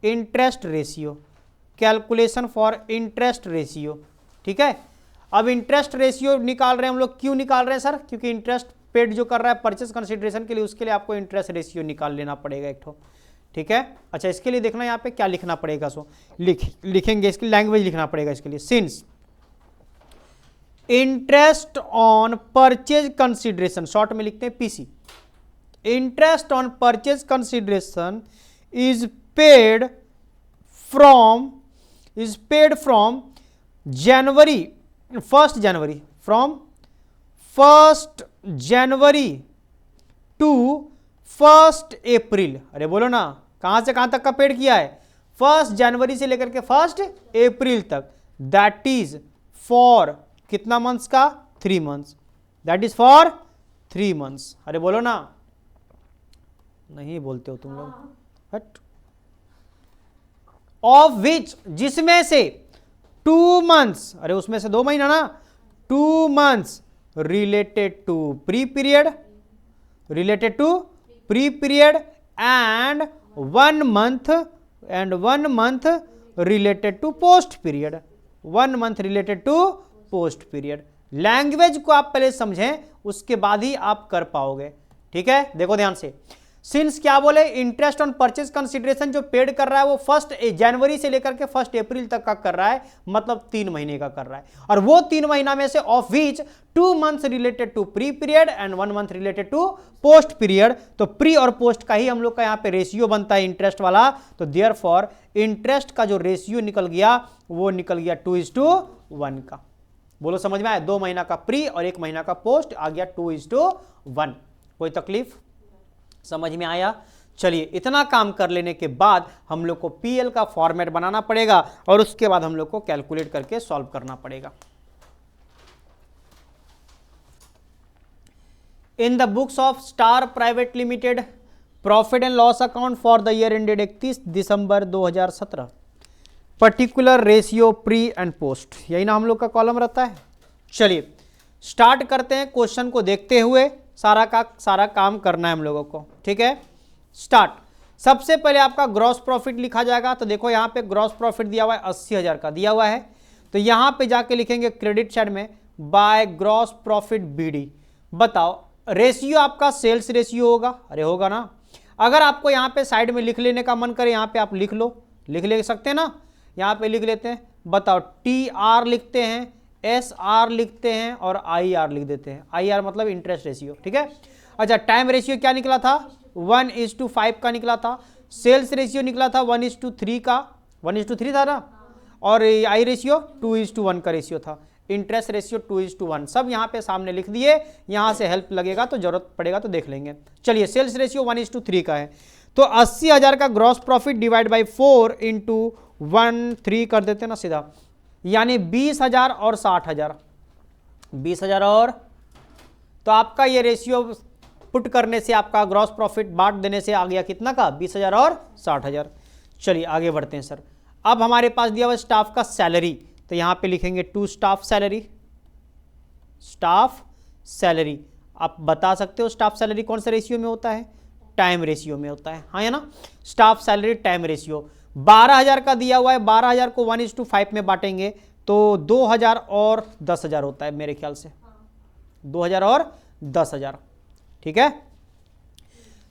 interest ratio, calculation for interest ratio. ठीक है, अब इंटरेस्ट रेशियो निकाल रहे हैं हम लोग, क्यों निकाल रहे हैं सर, क्योंकि इंटरेस्ट पेड जो कर रहा है परचेस कंसिडरेशन के लिए, उसके लिए आपको इंटरेस्ट रेशियो निकाल लेना पड़ेगा एक ठो। ठीक है, अच्छा इसके लिए देखना यहाँ पे क्या लिखना पड़ेगा, सो लिखेंगे, इसकी लैंग्वेज लिखना पड़ेगा इसके लिए। Since interest on purchase consideration, short में लिखते हैं PC, interest on purchase consideration is paid from January, 1 January to 1 April. अरे बोलो ना, कहां से कहां तक का पेड किया है, 1 जनवरी से लेकर के 1 अप्रैल तक। दैट इज फॉर कितना मंथ्स का, 3 months, that is for 3 months. अरे बोलो ना, नहीं बोलते हो तुम लोग, बट ऑफ विच, जिसमें से 2 मंथ्स, अरे उसमें से 2 महीना ना, 2 months related to pre period and 1 month related to post period, 1 month related to post period. Language को आप पहले समझें, उसके बाद ही आप कर पाओगे। ठीक है, देखो ध्यान से, सिंस क्या बोले, इंटरेस्ट ऑन परचेज कंसिडरेशन जो पेड कर रहा है वो 1 जनवरी से लेकर के 1 अप्रैल तक का कर रहा है, मतलब 3 महीने का कर रहा है। और वो 3 महीना में से of which 2 months related to pre period and 1 month related to post period. तो प्री और पोस्ट का ही हम लोग का यहाँ पे रेशियो बनता है इंटरेस्ट वाला। तो देयरफॉर इंटरेस्ट का जो रेशियो निकल गया वो निकल गया 2:1 का। बोलो समझ में आया, 2 महीना का प्री और 1 महीना का पोस्ट आ गया 2:1। कोई तकलीफ, समझ में आया। चलिए, इतना काम कर लेने के बाद हम लोग को पीएल का फॉर्मेट बनाना पड़ेगा और उसके बाद हम लोग को कैलकुलेट करके सॉल्व करना पड़ेगा। इन the books of star private limited profit and loss account for the year ended 31 December 2017, particular ratio pre and post, यही ना हम लोग का कॉलम रहता है। चलिए स्टार्ट करते हैं, क्वेश्चन को देखते हुए सारा का सारा काम करना है हम लोगों को। ठीक है, स्टार्ट। सबसे पहले आपका ग्रॉस प्रॉफिट लिखा जाएगा। तो देखो यहाँ पे ग्रॉस प्रॉफिट दिया हुआ है 80,000 का दिया हुआ है, तो यहाँ पे जाके लिखेंगे क्रेडिट साइड में बाय ग्रॉस प्रॉफिट बीडी। बताओ रेशियो आपका सेल्स रेशियो होगा, अरे होगा ना। अगर आपको यहाँ पे साइड में लिख लेने का मन करे, यहाँ पे आप लिख लो, लिख ले सकते हैं ना, यहाँ पे लिख लेते हैं। बताओ TR लिखते हैं, SR लिखते हैं और IR लिख देते हैं। IR मतलब इंटरेस्ट रेशियो। ठीक है, अच्छा टाइम रेशियो क्या निकला था, 1:5 का निकला था। सेल्स रेशियो निकला था 1:3 का, 1:3 था ना, और आई रेशियो 2:1 का रेशियो था। इंटरेस्ट रेशियो 2:1, सब यहाँ पे सामने लिख दिए। यहाँ से हेल्प लगेगा तो जरूरत पड़ेगा तो देख लेंगे। चलिए सेल्स रेशियो 1:3 का है, तो 80,000 का ग्रॉस प्रॉफिट डिवाइड बाई 4 × 1/3 कर देते ना सीधा, यानी 20,000 और 60,000, 20,000 और, तो आपका ये रेशियो पुट करने से आपका ग्रॉस प्रॉफिट बांट देने से आ गया कितना का, 20,000 और 60,000। चलिए आगे बढ़ते हैं सर। अब हमारे पास दिया हुआ स्टाफ का सैलरी, तो यहाँ पे लिखेंगे to staff salary. Staff salary आप बता सकते हो स्टाफ सैलरी कौन सा रेशियो में होता है, टाइम रेशियो में होता है, हाँ या ना। स्टाफ सैलरी टाइम रेशियो 12,000 का दिया हुआ है, 12,000 को 1:5 में बांटेंगे तो 2,000 और 10,000 होता है मेरे ख्याल से, 2,000 और 10,000। ठीक है,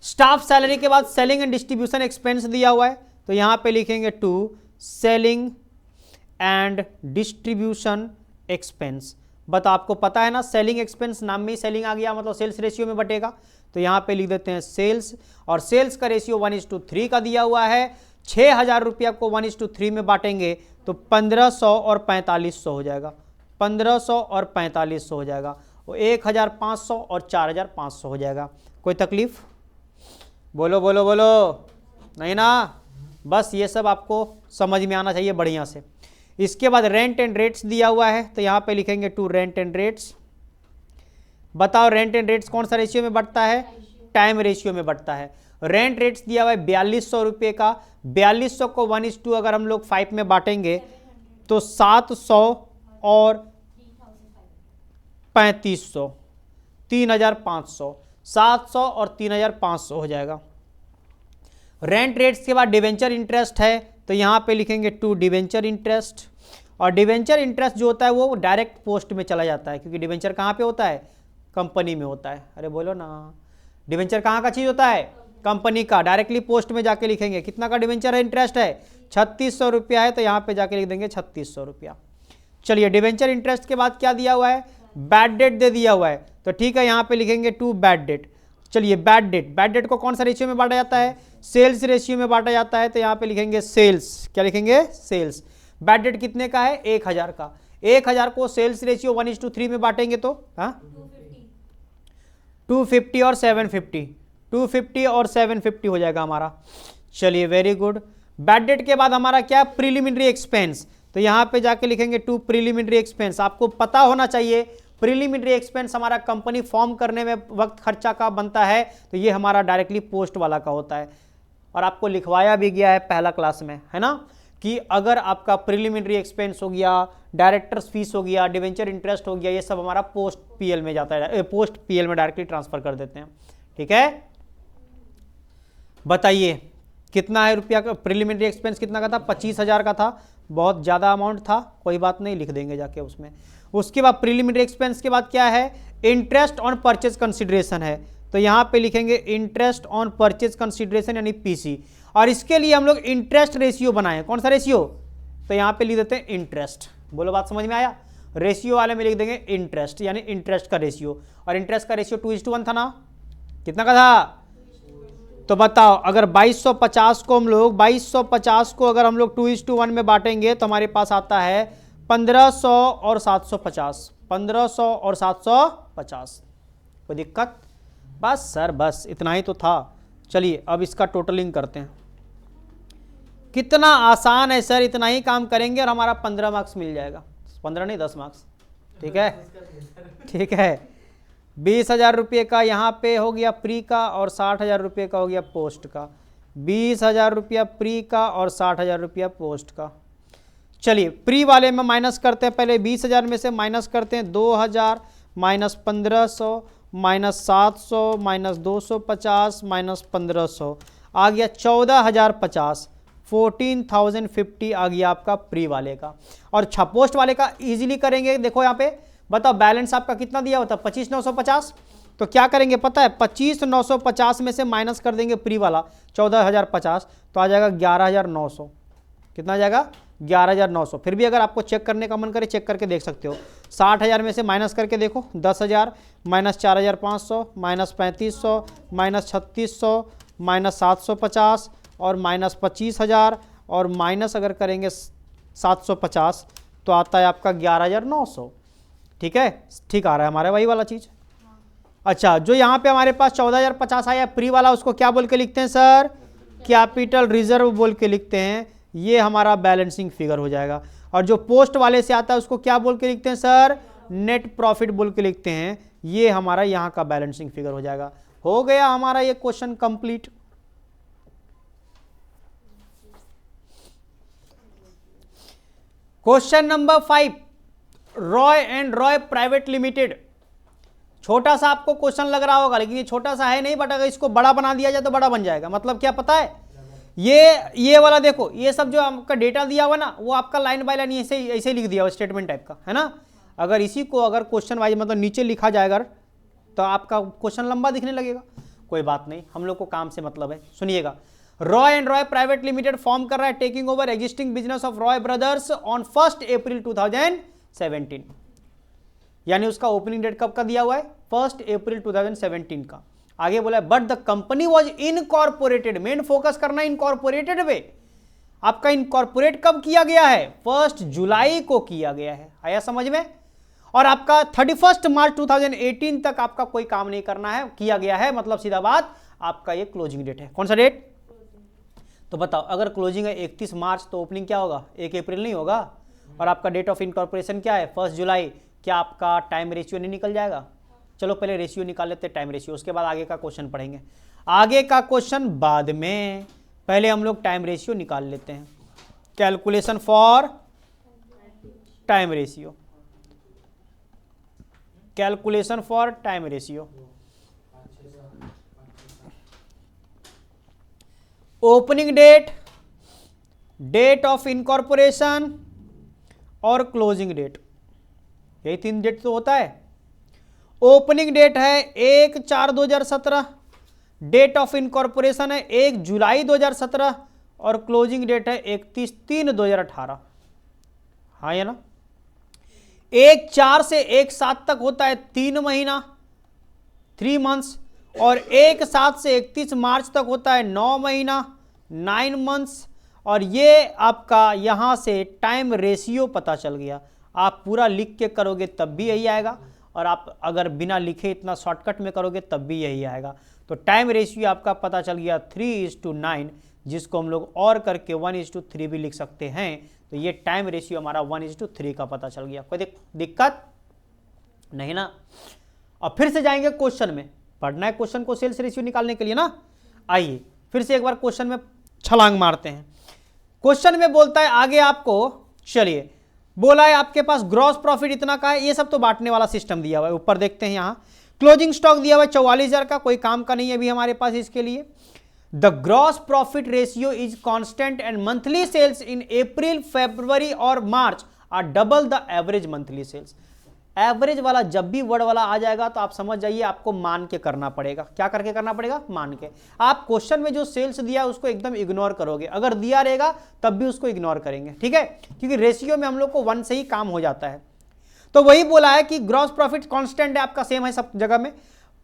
स्टाफ सैलरी के बाद सेलिंग एंड डिस्ट्रीब्यूशन एक्सपेंस दिया हुआ है, तो यहां पे लिखेंगे to selling and distribution expense. But आपको पता है ना सेलिंग एक्सपेंस, नाम में ही सेलिंग आ गया, मतलब सेल्स रेशियो में बटेगा, तो यहां पे लिख देते हैं सेल्स, और सेल्स का रेशियो 1:3 का दिया हुआ है। 6,000 रुपया को 1:3 में बांटेंगे तो 1,500 और 4,500 हो जाएगा, 1,500 और 4,500 हो जाएगा, वो 1,500 और 4,500 हो जाएगा। कोई तकलीफ, बोलो बोलो बोलो, नहीं ना, बस ये सब आपको समझ में आना चाहिए बढ़िया से। इसके बाद रेंट एंड रेट्स दिया हुआ है, तो यहाँ पे लिखेंगे टू रेंट एंड रेट्स। बताओ रेंट एंड रेट्स कौन सा रेशियो में बढ़ता है, टाइम रेशियो में बढ़ता है। रेंट रेट्स दिया हुआ है 4200 रुपये का। 4200 को 1:2 अगर हम लोग 5 में बांटेंगे तो 700 और 3500, 3500, 700 और 3500 हो जाएगा। रेंट रेट्स के बाद डिवेंचर इंटरेस्ट है तो यहाँ पे लिखेंगे 2 डिवेंचर इंटरेस्ट। और डिवेंचर इंटरेस्ट जो होता है वो डायरेक्ट पोस्ट में चला जाता है, क्योंकि डिवेंचर कहाँ पे होता है? कंपनी में होता है। अरे बोलो ना, डिवेंचर कहाँ का चीज़ होता है? कंपनी का। डायरेक्टली पोस्ट में जाके लिखेंगे कितना का डिवेंचर है, इंटरेस्ट है 3600 रुपया है, तो यहाँ पे जाके लिख देंगे 3600 रुपया। चलिए, डिवेंचर इंटरेस्ट के बाद क्या दिया हुआ है? बैड डेट दे दिया हुआ है, तो ठीक है यहाँ पे लिखेंगे 2 बैड डेट। चलिए, बैड डेट को कौन सा रेशियो में बांटा जाता है? सेल्स रेशियो में बांटा जाता है, तो यहाँ पे लिखेंगे सेल्स। क्या लिखेंगे? सेल्स। बैड डेट कितने का है? 1000 का। 1000 को सेल्स रेशियो 1:3 में बांटेंगे तो 250 और 750, 250 और 750 हो जाएगा हमारा। चलिए, वेरी गुड। बैड डेट के बाद हमारा क्या? प्रीलिमिनरी एक्सपेंस, तो यहाँ पे जाके लिखेंगे 2 प्रीलिमिनरी एक्सपेंस। आपको पता होना चाहिए प्रीलिमिनरी एक्सपेंस हमारा कंपनी फॉर्म करने में वक्त खर्चा का बनता है, तो ये हमारा डायरेक्टली पोस्ट वाला का होता है। और आपको लिखवाया भी गया है पहला क्लास में, है ना, कि अगर आपका प्रीलिमिनरी एक्सपेंस हो गया, डायरेक्टर्स फीस हो गया, डिवेंचर इंटरेस्ट हो गया, ये सब हमारा पोस्ट पीएल में जाता है, पोस्ट पीएल में डायरेक्टली ट्रांसफर कर देते हैं। ठीक है, बताइए कितना है रुपया का? प्रीलिमिनरी एक्सपेंस कितना का था? 25,000 का था। बहुत ज़्यादा अमाउंट था, कोई बात नहीं, लिख देंगे जाके उसमें। उसके बाद प्रीलिमिनरी एक्सपेंस के बाद क्या है? इंटरेस्ट ऑन परचेज कंसिडरेशन है, तो यहाँ पे लिखेंगे इंटरेस्ट ऑन परचेज कंसिडरेशन यानी पीसी। और इसके लिए हम लोग इंटरेस्ट रेशियो बनाए। कौन सा रेशियो? तो यहाँ पे लिख देते हैं इंटरेस्ट। बोलो, बात समझ में आया? रेशियो वाले में लिख देंगे इंटरेस्ट, यानी इंटरेस्ट का रेशियो। और इंटरेस्ट का रेशियो 2:1 था ना? कितना का था? तो बताओ, अगर 2250 को हम लोग 2250 को अगर हम लोग 2:1 में बांटेंगे तो हमारे पास आता है 1500 और 750, 1500 और 750। कोई दिक्कत? बस सर, बस इतना ही तो था। चलिए, अब इसका टोटलिंग करते हैं। कितना आसान है सर, इतना ही काम करेंगे और हमारा 15 मार्क्स मिल जाएगा। 15 नहीं, 10 मार्क्स। ठीक है, ठीक है। 20,000 रुपये का यहाँ पे हो गया प्री का, और 60,000 रुपये का हो गया पोस्ट का। 20,000 रुपया प्री का और 60,000 रुपया पोस्ट का। चलिए, प्री वाले में माइनस करते हैं। पहले 20,000 में से माइनस करते हैं 2,000 माइनस 1500 माइनस 700 माइनस 250 माइनस 1500, आ गया 14,050, 14,050 आ गया आपका प्री वाले का। और पोस्ट वाले का इजीली करेंगे। देखो यहाँ पे, बताओ बैलेंस आपका कितना दिया होता है? 25,950। तो क्या करेंगे पता है? 25,950 में से माइनस कर देंगे प्री वाला 14,050, तो आ जाएगा 11,900। कितना आ जाएगा? 11,900। फिर भी अगर आपको चेक करने का मन करे, चेक करके देख सकते हो। 60,000 में से माइनस करके देखो, 10,000 माइनस 4,500 माइनस 3,500 माइनस 3,600 माइनस 750 और माइनस 25,000, और माइनस अगर करेंगे 750 तो आता है आपका 11,900। ठीक है, ठीक आ रहा है हमारा वही वाला चीज़। अच्छा, जो यहाँ पे हमारे पास 14,050 आया प्री वाला, उसको क्या बोल के लिखते हैं सर? कैपिटल रिजर्व बोल के लिखते हैं। ये हमारा बैलेंसिंग फिगर हो जाएगा। और जो पोस्ट वाले से आता है उसको क्या बोल के लिखते हैं सर? नेट प्रॉफिट बोल के लिखते हैं। ये हमारा यहाँ का बैलेंसिंग फिगर हो जाएगा। हो गया हमारा ये question complete. Question number 5, Roy and Roy private limited. छोटा सा आपको क्वेश्चन लग रहा होगा, लेकिन ये छोटा सा है नहीं, बट अगर इसको बड़ा बना दिया जाए तो बड़ा बन जाएगा। मतलब क्या पता है? ये वाला देखो, ये सब जो आपका डेटा दिया हुआ ना, वो आपका लाइन बाय लाइन ऐसे लिख दिया हुआ स्टेटमेंट टाइप का, है ना। अगर इसी को अगर क्वेश्चन वाइज मतलब नीचे लिखा जाएगा तो आपका क्वेश्चन लंबा दिखने लगेगा। कोई बात नहीं, हम लोग को काम से मतलब है। सुनिएगा, Roy and Roy private limited form कर रहा है taking over existing business of Roy brothers on 1 अप्रैल 2017। यानी उसका ओपनिंग डेट कब का दिया हुआ है? 1 अप्रैल 2017 का। आगे बोला है but the company was incorporated. Main focus करना इनकॉर्पोरेटेड पे। आपका इनकॉर्पोरेट कब किया गया है? 1 जुलाई को किया गया है। आया समझ में? और आपका 31 मार्च 2018 तक आपका कोई काम नहीं करना है, किया गया है। मतलब सीधा बात, आपका ये क्लोजिंग डेट है। कौन सा डेट? तो बताओ, अगर क्लोजिंग है 31 मार्च तो ओपनिंग क्या होगा? 1 अप्रैल नहीं होगा? और आपका डेट ऑफ इनकॉर्पोरेशन क्या है? 1 जुलाई। क्या आपका टाइम रेशियो नहीं निकल जाएगा? चलो पहले रेशियो निकाल लेते हैं, टाइम रेशियो, उसके बाद आगे का क्वेश्चन पढ़ेंगे। आगे का क्वेश्चन बाद में, पहले हम लोग टाइम रेशियो निकाल लेते हैं। Calculation for time ratio, calculation for time ratio. Opening date, date of incorporation और क्लोजिंग डेट, यही 3 डेट तो होता है। ओपनिंग डेट है 1/4/2017, डेट ऑफ इनकॉर्पोरेशन है 1 जुलाई 2017 और क्लोजिंग डेट है 31/3/2018। हाँ या ना। 1/4 से 1/7 तक होता है 3 महीना, 3 मंथ्स, और 1/7 से 31 मार्च तक होता है 9 महीना, 9 मंथ्स। और ये आपका यहां से टाइम रेशियो पता चल गया। आप पूरा लिख के करोगे तब भी यही आएगा, और आप अगर बिना लिखे इतना शॉर्टकट में करोगे तब भी यही आएगा। तो टाइम रेशियो आपका पता चल गया 3:9, जिसको हम लोग और करके 1:3 भी लिख सकते हैं। तो ये टाइम रेशियो हमारा 1:3 का पता चल गया। कोई दिक्कत नहीं ना। अब फिर से जाएंगे क्वेश्चन में, पढ़ना है क्वेश्चन को सेल्स रेशियो निकालने के लिए ना। आइए फिर से एक बार क्वेश्चन में छलांग मारते हैं। क्वेश्चन में बोलता है आगे आपको, चलिए बोला है आपके पास ग्रॉस प्रॉफिट इतना का है, ये सब तो बांटने वाला सिस्टम दिया हुआ है। ऊपर देखते हैं यहाँ क्लोजिंग स्टॉक दिया हुआ है 44,000 का, कोई काम का नहीं है अभी हमारे पास इसके लिए। The gross profit ratio is constant and monthly sales in April, फरवरी और March are double the average monthly sales. Average वाला जब भी वर्ड वाला आ जाएगा तो आप समझ जाइए आपको मान के करना पड़ेगा। क्या करके करना पड़ेगा? मान के। आप क्वेश्चन में जो सेल्स दिया है उसको एकदम इग्नोर करोगे, अगर दिया रहेगा तब भी उसको इग्नोर करेंगे, ठीक है, क्योंकि रेशियो में हम लोग को 1 से ही काम हो जाता है। तो वही बोला है कि ग्रॉस प्रॉफिट कांस्टेंट है आपका, सेम है सब जगह में।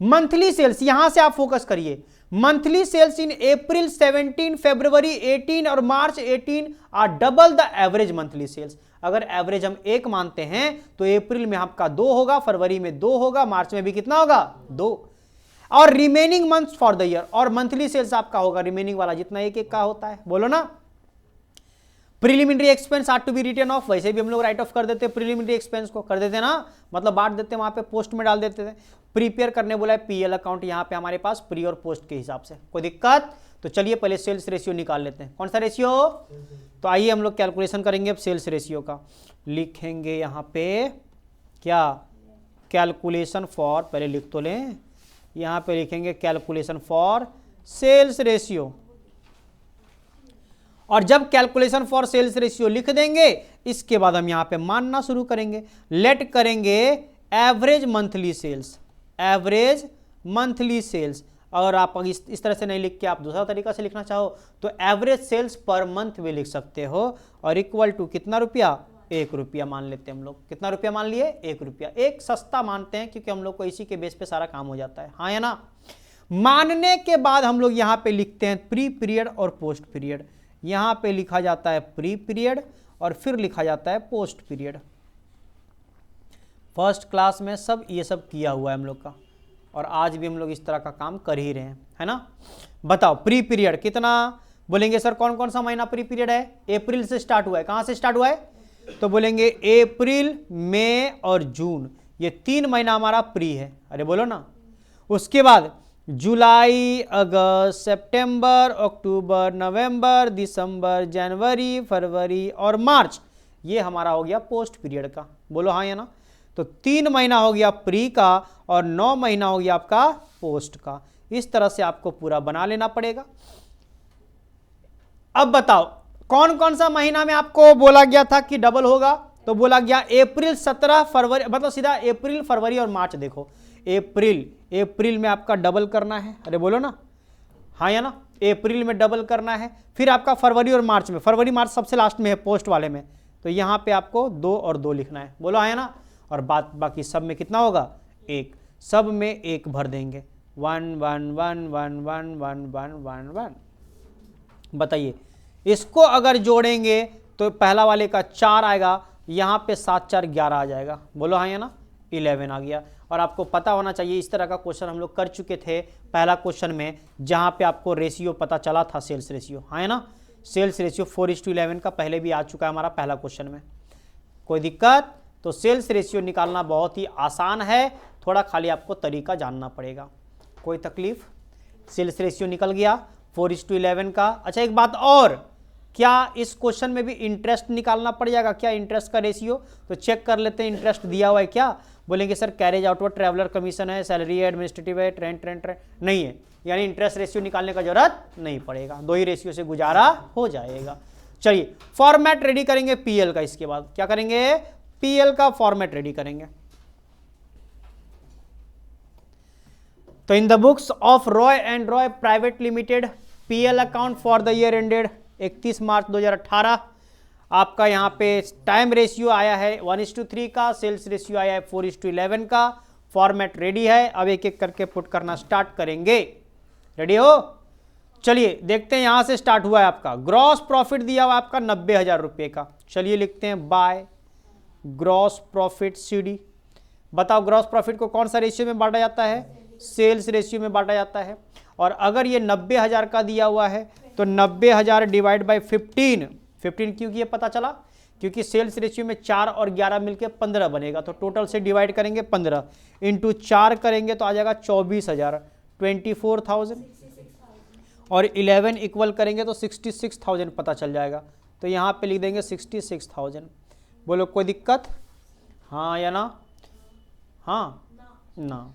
मंथली सेल्स, यहां से आप फोकस करिए। Monthly sales in April 17, February 18 और March 18 are double the average monthly sales. अगर एवरेज हम 1 मानते हैं तो अप्रैल में आपका 2 होगा, फरवरी में 2 होगा, मार्च में भी कितना होगा? 2। और remaining months for the year, और मंथली सेल्स आपका होगा रिमेनिंग वाला जितना एक एक का होता है। बोलो ना। Preliminary expense are to be written off, वैसे भी हम लोग राइट ऑफ कर देते हैं, प्रीलिमिनरी एक्सपेंस को कर देते ना, मतलब बांट देते हैं, वहां पे पोस्ट में डाल देते थे। प्रिपेयर करने बोला है पीएल अकाउंट, यहाँ पे हमारे पास प्री और पोस्ट के हिसाब से। कोई दिक्कत? तो चलिए पहले सेल्स रेशियो निकाल लेते हैं। कौन सा रेशियो? तो आइए हम लोग कैलकुलेशन करेंगे अब सेल्स रेशियो का। लिखेंगे यहाँ पे क्या? कैलकुलेशन फॉर, पहले लिख तो लें, यहाँ पे लिखेंगे कैलकुलेशन फॉर सेल्स रेशियो। और जब कैलकुलेशन फॉर सेल्स रेशियो लिख देंगे इसके बाद हम यहाँ पे मानना शुरू करेंगे। लेट करेंगे average monthly sales, average monthly sales. और आप इस तरह से नहीं लिख के आप दूसरा तरीका से लिखना चाहो तो एवरेज सेल्स पर मंथ भी लिख सकते हो, और इक्वल टू कितना रुपया? 1 रुपया मान लेते हैं हम लोग। कितना रुपया मान लिए? 1 रुपया। एक सस्ता मानते हैं क्योंकि हम लोग को इसी के बेस पे सारा काम हो जाता है। हाँ या ना। मानने के बाद हम लोग यहाँ पे लिखते हैं प्री पीरियड और पोस्ट पीरियड। यहाँ पे लिखा जाता है प्री पीरियड और फिर लिखा जाता है पोस्ट पीरियड। फर्स्ट क्लास में सब ये सब किया हुआ है हम लोग का, और आज भी हम लोग इस तरह का काम कर ही रहे हैं, है ना। बताओ प्री पीरियड कितना? बोलेंगे सर कौन कौन सा महीना प्री पीरियड है? अप्रैल से स्टार्ट हुआ है। कहां से स्टार्ट हुआ है? तो बोलेंगे अप्रैल, मई और जून, ये 3 महीना हमारा प्री है। अरे बोलो ना। उसके बाद जुलाई, अगस्त, सितंबर, अक्टूबर, नवंबर, दिसंबर, जनवरी, फरवरी और मार्च, ये हमारा हो गया पोस्ट पीरियड का। बोलो हाँ या ना। तो 3 महीना हो गया प्री का और 9 महीना हो गया आपका पोस्ट का। इस तरह से आपको पूरा बना लेना पड़ेगा। अब बताओ कौन कौन सा महीना में आपको बोला गया था कि डबल होगा? तो बोला गया अप्रैल 17 फरवरी, मतलब सीधा अप्रैल, फरवरी और मार्च। देखो अप्रैल में आपका डबल करना है। अरे बोलो ना। हाँ या ना। अप्रैल में डबल करना है, फिर आपका फरवरी और मार्च में, फरवरी मार्च सबसे लास्ट में है पोस्ट वाले में, तो यहां पे आपको 2 और 2 लिखना है। बोलो हाँ या ना। और बाकी सब में कितना होगा? 1। सब में 1 भर देंगे। 1 1 1 1 1 1 1 1 1। बताइए इसको अगर जोड़ेंगे तो पहला वाले का 4 आएगा, यहाँ पे 7 4 11 आ जाएगा। बोलो हाँ या ना। 11 आ गया। और आपको पता होना चाहिए इस तरह का क्वेश्चन हम लोग कर चुके थे पहला क्वेश्चन में, जहाँ पे आपको रेशियो पता चला था सेल्स रेशियो। हाँ है ना। सेल्स रेशियो 4:11 का पहले भी आ चुका है हमारा पहला क्वेश्चन में। कोई दिक्कत तो सेल्स रेशियो निकालना बहुत ही आसान है, थोड़ा खाली आपको तरीका जानना पड़ेगा। कोई तकलीफ? सेल्स रेशियो निकल गया 4:11 का। अच्छा एक बात और, क्या इस क्वेश्चन में भी इंटरेस्ट निकालना पड़ जाएगा क्या, इंटरेस्ट का रेशियो? तो चेक कर लेते हैं इंटरेस्ट दिया हुआ है क्या। बोलेंगे sir carriage outward traveller commission है, सैलरी है, एडमिनिस्ट्रेटिव है, ट्रेंड नहीं है, यानी इंटरेस्ट रेशियो निकालने का जरूरत नहीं पड़ेगा, दो ही रेशियो से गुजारा हो जाएगा। चलिए फॉर्मेट रेडी करेंगे पीएल का, इसके बाद क्या करेंगे, पीएल का फॉर्मेट रेडी करेंगे। तो इन the books of Roy and Roy private limited PL account for the year ended 31 मार्च 2018, आपका यहाँ पे टाइम रेशियो आया है 1:3 का, सेल्स रेशियो आया है 4:11 का, फॉर्मेट रेडी है। अब एक एक करके पुट करना स्टार्ट करेंगे। रेडी हो? चलिए देखते हैं, यहां से स्टार्ट हुआ है आपका ग्रॉस प्रॉफिट दिया हुआ आपका 90,000 रुपये का। चलिए लिखते हैं बाय ग्रॉस प्रॉफिट सीडी। बताओ ग्रॉस प्रॉफिट को कौन सा रेशियो में बांटा जाता है, सेल्स रेशियो में बांटा जाता है। और अगर ये 90,000 का दिया हुआ है तो 90,000 डिवाइड बाई 15 क्यों किया पता चला, क्योंकि सेल्स रेशियो में 4 और 11 मिलके 15 बनेगा, तो टोटल से डिवाइड करेंगे 15 इंटू 4 करेंगे तो आ जाएगा 24,000 24,000 और 11 इक्वल करेंगे तो 66,000 पता चल जाएगा। तो यहाँ पे लिख देंगे 66,000। बोलो कोई दिक्कत? हाँ या ना? हाँ ना,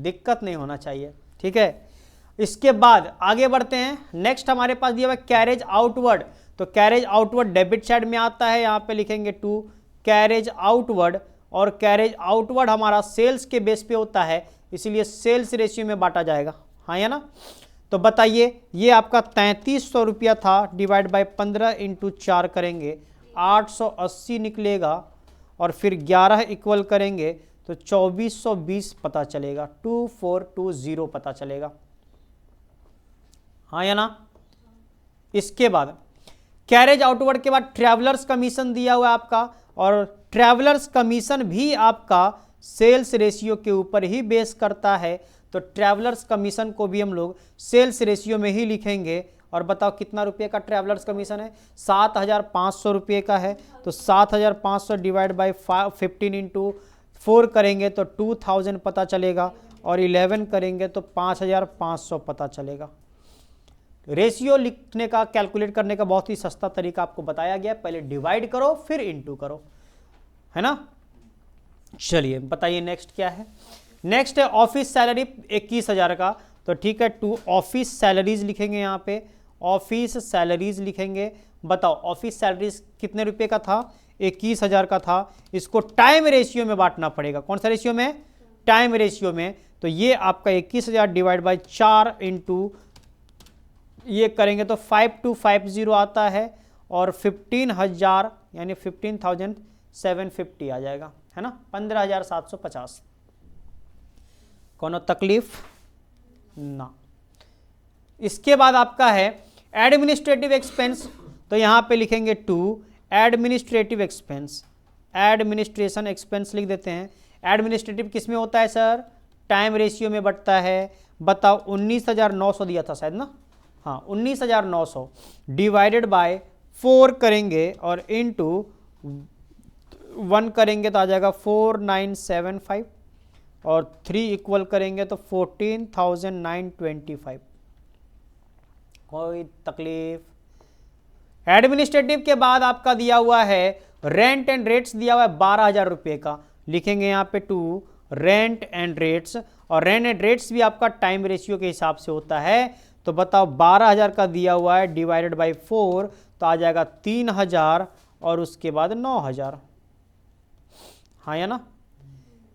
दिक्कत नहीं होना चाहिए, ठीक है। इसके बाद आगे बढ़ते हैं, नेक्स्ट हमारे पास दिया हुआ है कैरेज आउटवर्ड। तो कैरेज आउटवर्ड डेबिट साइड में आता है, यहाँ पे लिखेंगे 2 कैरेज आउटवर्ड, और कैरेज आउटवर्ड हमारा सेल्स के बेस पे होता है, इसीलिए सेल्स रेशियो में बांटा जाएगा, हाँ या ना। तो बताइए ये आपका 3300 रुपया था, डिवाइड बाय 15 इंटू 4 करेंगे 880 निकलेगा, और फिर 11 इक्वल करेंगे तो 2420 पता चलेगा, 2420 पता चलेगा, हाँ या ना। इसके बाद कैरेज आउटवर्ड के बाद ट्रैवलर्स कमीशन दिया हुआ है आपका, और ट्रैवलर्स कमीशन भी आपका सेल्स रेशियो के ऊपर ही बेस करता है, तो ट्रैवलर्स कमीशन को भी हम लोग सेल्स रेशियो में ही लिखेंगे। और बताओ कितना रुपये का ट्रैवलर्स कमीशन है, 7,500 रुपये का है, तो 7,500 डिवाइड बाई 15 इंटू 4 करेंगे तो 2000 पता चलेगा, और 11 करेंगे तो 5,500 पता चलेगा। रेशियो लिखने का, कैलकुलेट करने का बहुत ही सस्ता तरीका आपको बताया गया, पहले डिवाइड करो फिर इनटू करो, है ना। चलिए बताइए नेक्स्ट क्या है। नेक्स्ट है ऑफिस सैलरी 21,000 का, तो ठीक है 2 ऑफिस सैलरीज लिखेंगे, यहाँ पे ऑफिस सैलरीज लिखेंगे। बताओ ऑफिस सैलरीज कितने रुपए का था, 21,000 का था, इसको टाइम रेशियो में बांटना पड़ेगा। कौन सा रेशियो में, टाइम रेशियो में। तो ये आपका 21,000 डिवाइड बाई 4 इंटू ये करेंगे तो 5250 आता है, और 15,000 यानी 15,750 आ जाएगा, है ना, 15,750। कोनो तकलीफ ना। इसके बाद आपका है एडमिनिस्ट्रेटिव एक्सपेंस, तो यहां पे लिखेंगे 2 एडमिनिस्ट्रेटिव एक्सपेंस, एडमिनिस्ट्रेशन एक्सपेंस लिख देते हैं। एडमिनिस्ट्रेटिव किस में होता है सर, टाइम रेशियो में बढ़ता है। बताओ 19,900 दिया था शायद ना, हाँ 19,900 डिवाइडेड बाय 4 करेंगे और इनटू 1 करेंगे तो आ जाएगा 4975, और 3 इक्वल करेंगे तो 14,925। कोई तकलीफ? एडमिनिस्ट्रेटिव के बाद आपका दिया हुआ है रेंट एंड रेट्स दिया हुआ है 12,000 रुपये का, लिखेंगे यहाँ पे 2 रेंट एंड रेट्स, और रेंट एंड रेट्स भी आपका टाइम रेशियो के हिसाब से होता है। तो बताओ 12,000 का दिया हुआ है डिवाइडेड बाई 4 तो आ जाएगा 3,000, और उसके बाद 9,000, हाँ या ना।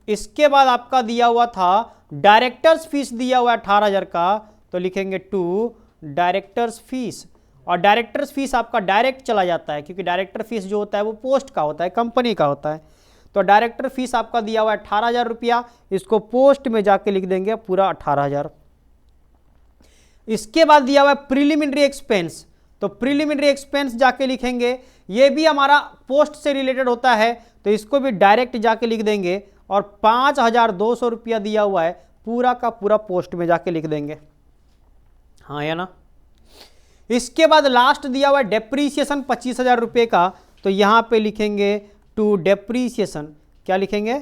इसके बाद आपका दिया हुआ था डायरेक्टर्स फीस दिया हुआ है 18,000 का, तो लिखेंगे 2 डायरेक्टर्स फीस, और डायरेक्टर्स फीस आपका डायरेक्ट चला जाता है, क्योंकि डायरेक्टर फीस जो होता है वो पोस्ट का होता है, कंपनी का होता है। तो डायरेक्टर फीस आपका दिया हुआ है 18,000 रुपया, इसको पोस्ट में जाके लिख देंगे पूरा 18,000। इसके बाद दिया हुआ है प्रीलिमिनरी एक्सपेंस, तो प्रीलिमिनरी एक्सपेंस जाके लिखेंगे, ये भी हमारा पोस्ट से रिलेटेड होता है, तो इसको भी डायरेक्ट जाके लिख देंगे, और 5,200 रुपया दिया हुआ है, पूरा का पूरा पोस्ट में जाके लिख देंगे, हाँ या ना। इसके बाद लास्ट दिया हुआ है डेप्रीसिएशन 25,000 रुपये का, तो यहाँ पे लिखेंगे टू डेप्रीसिएशन, क्या लिखेंगे,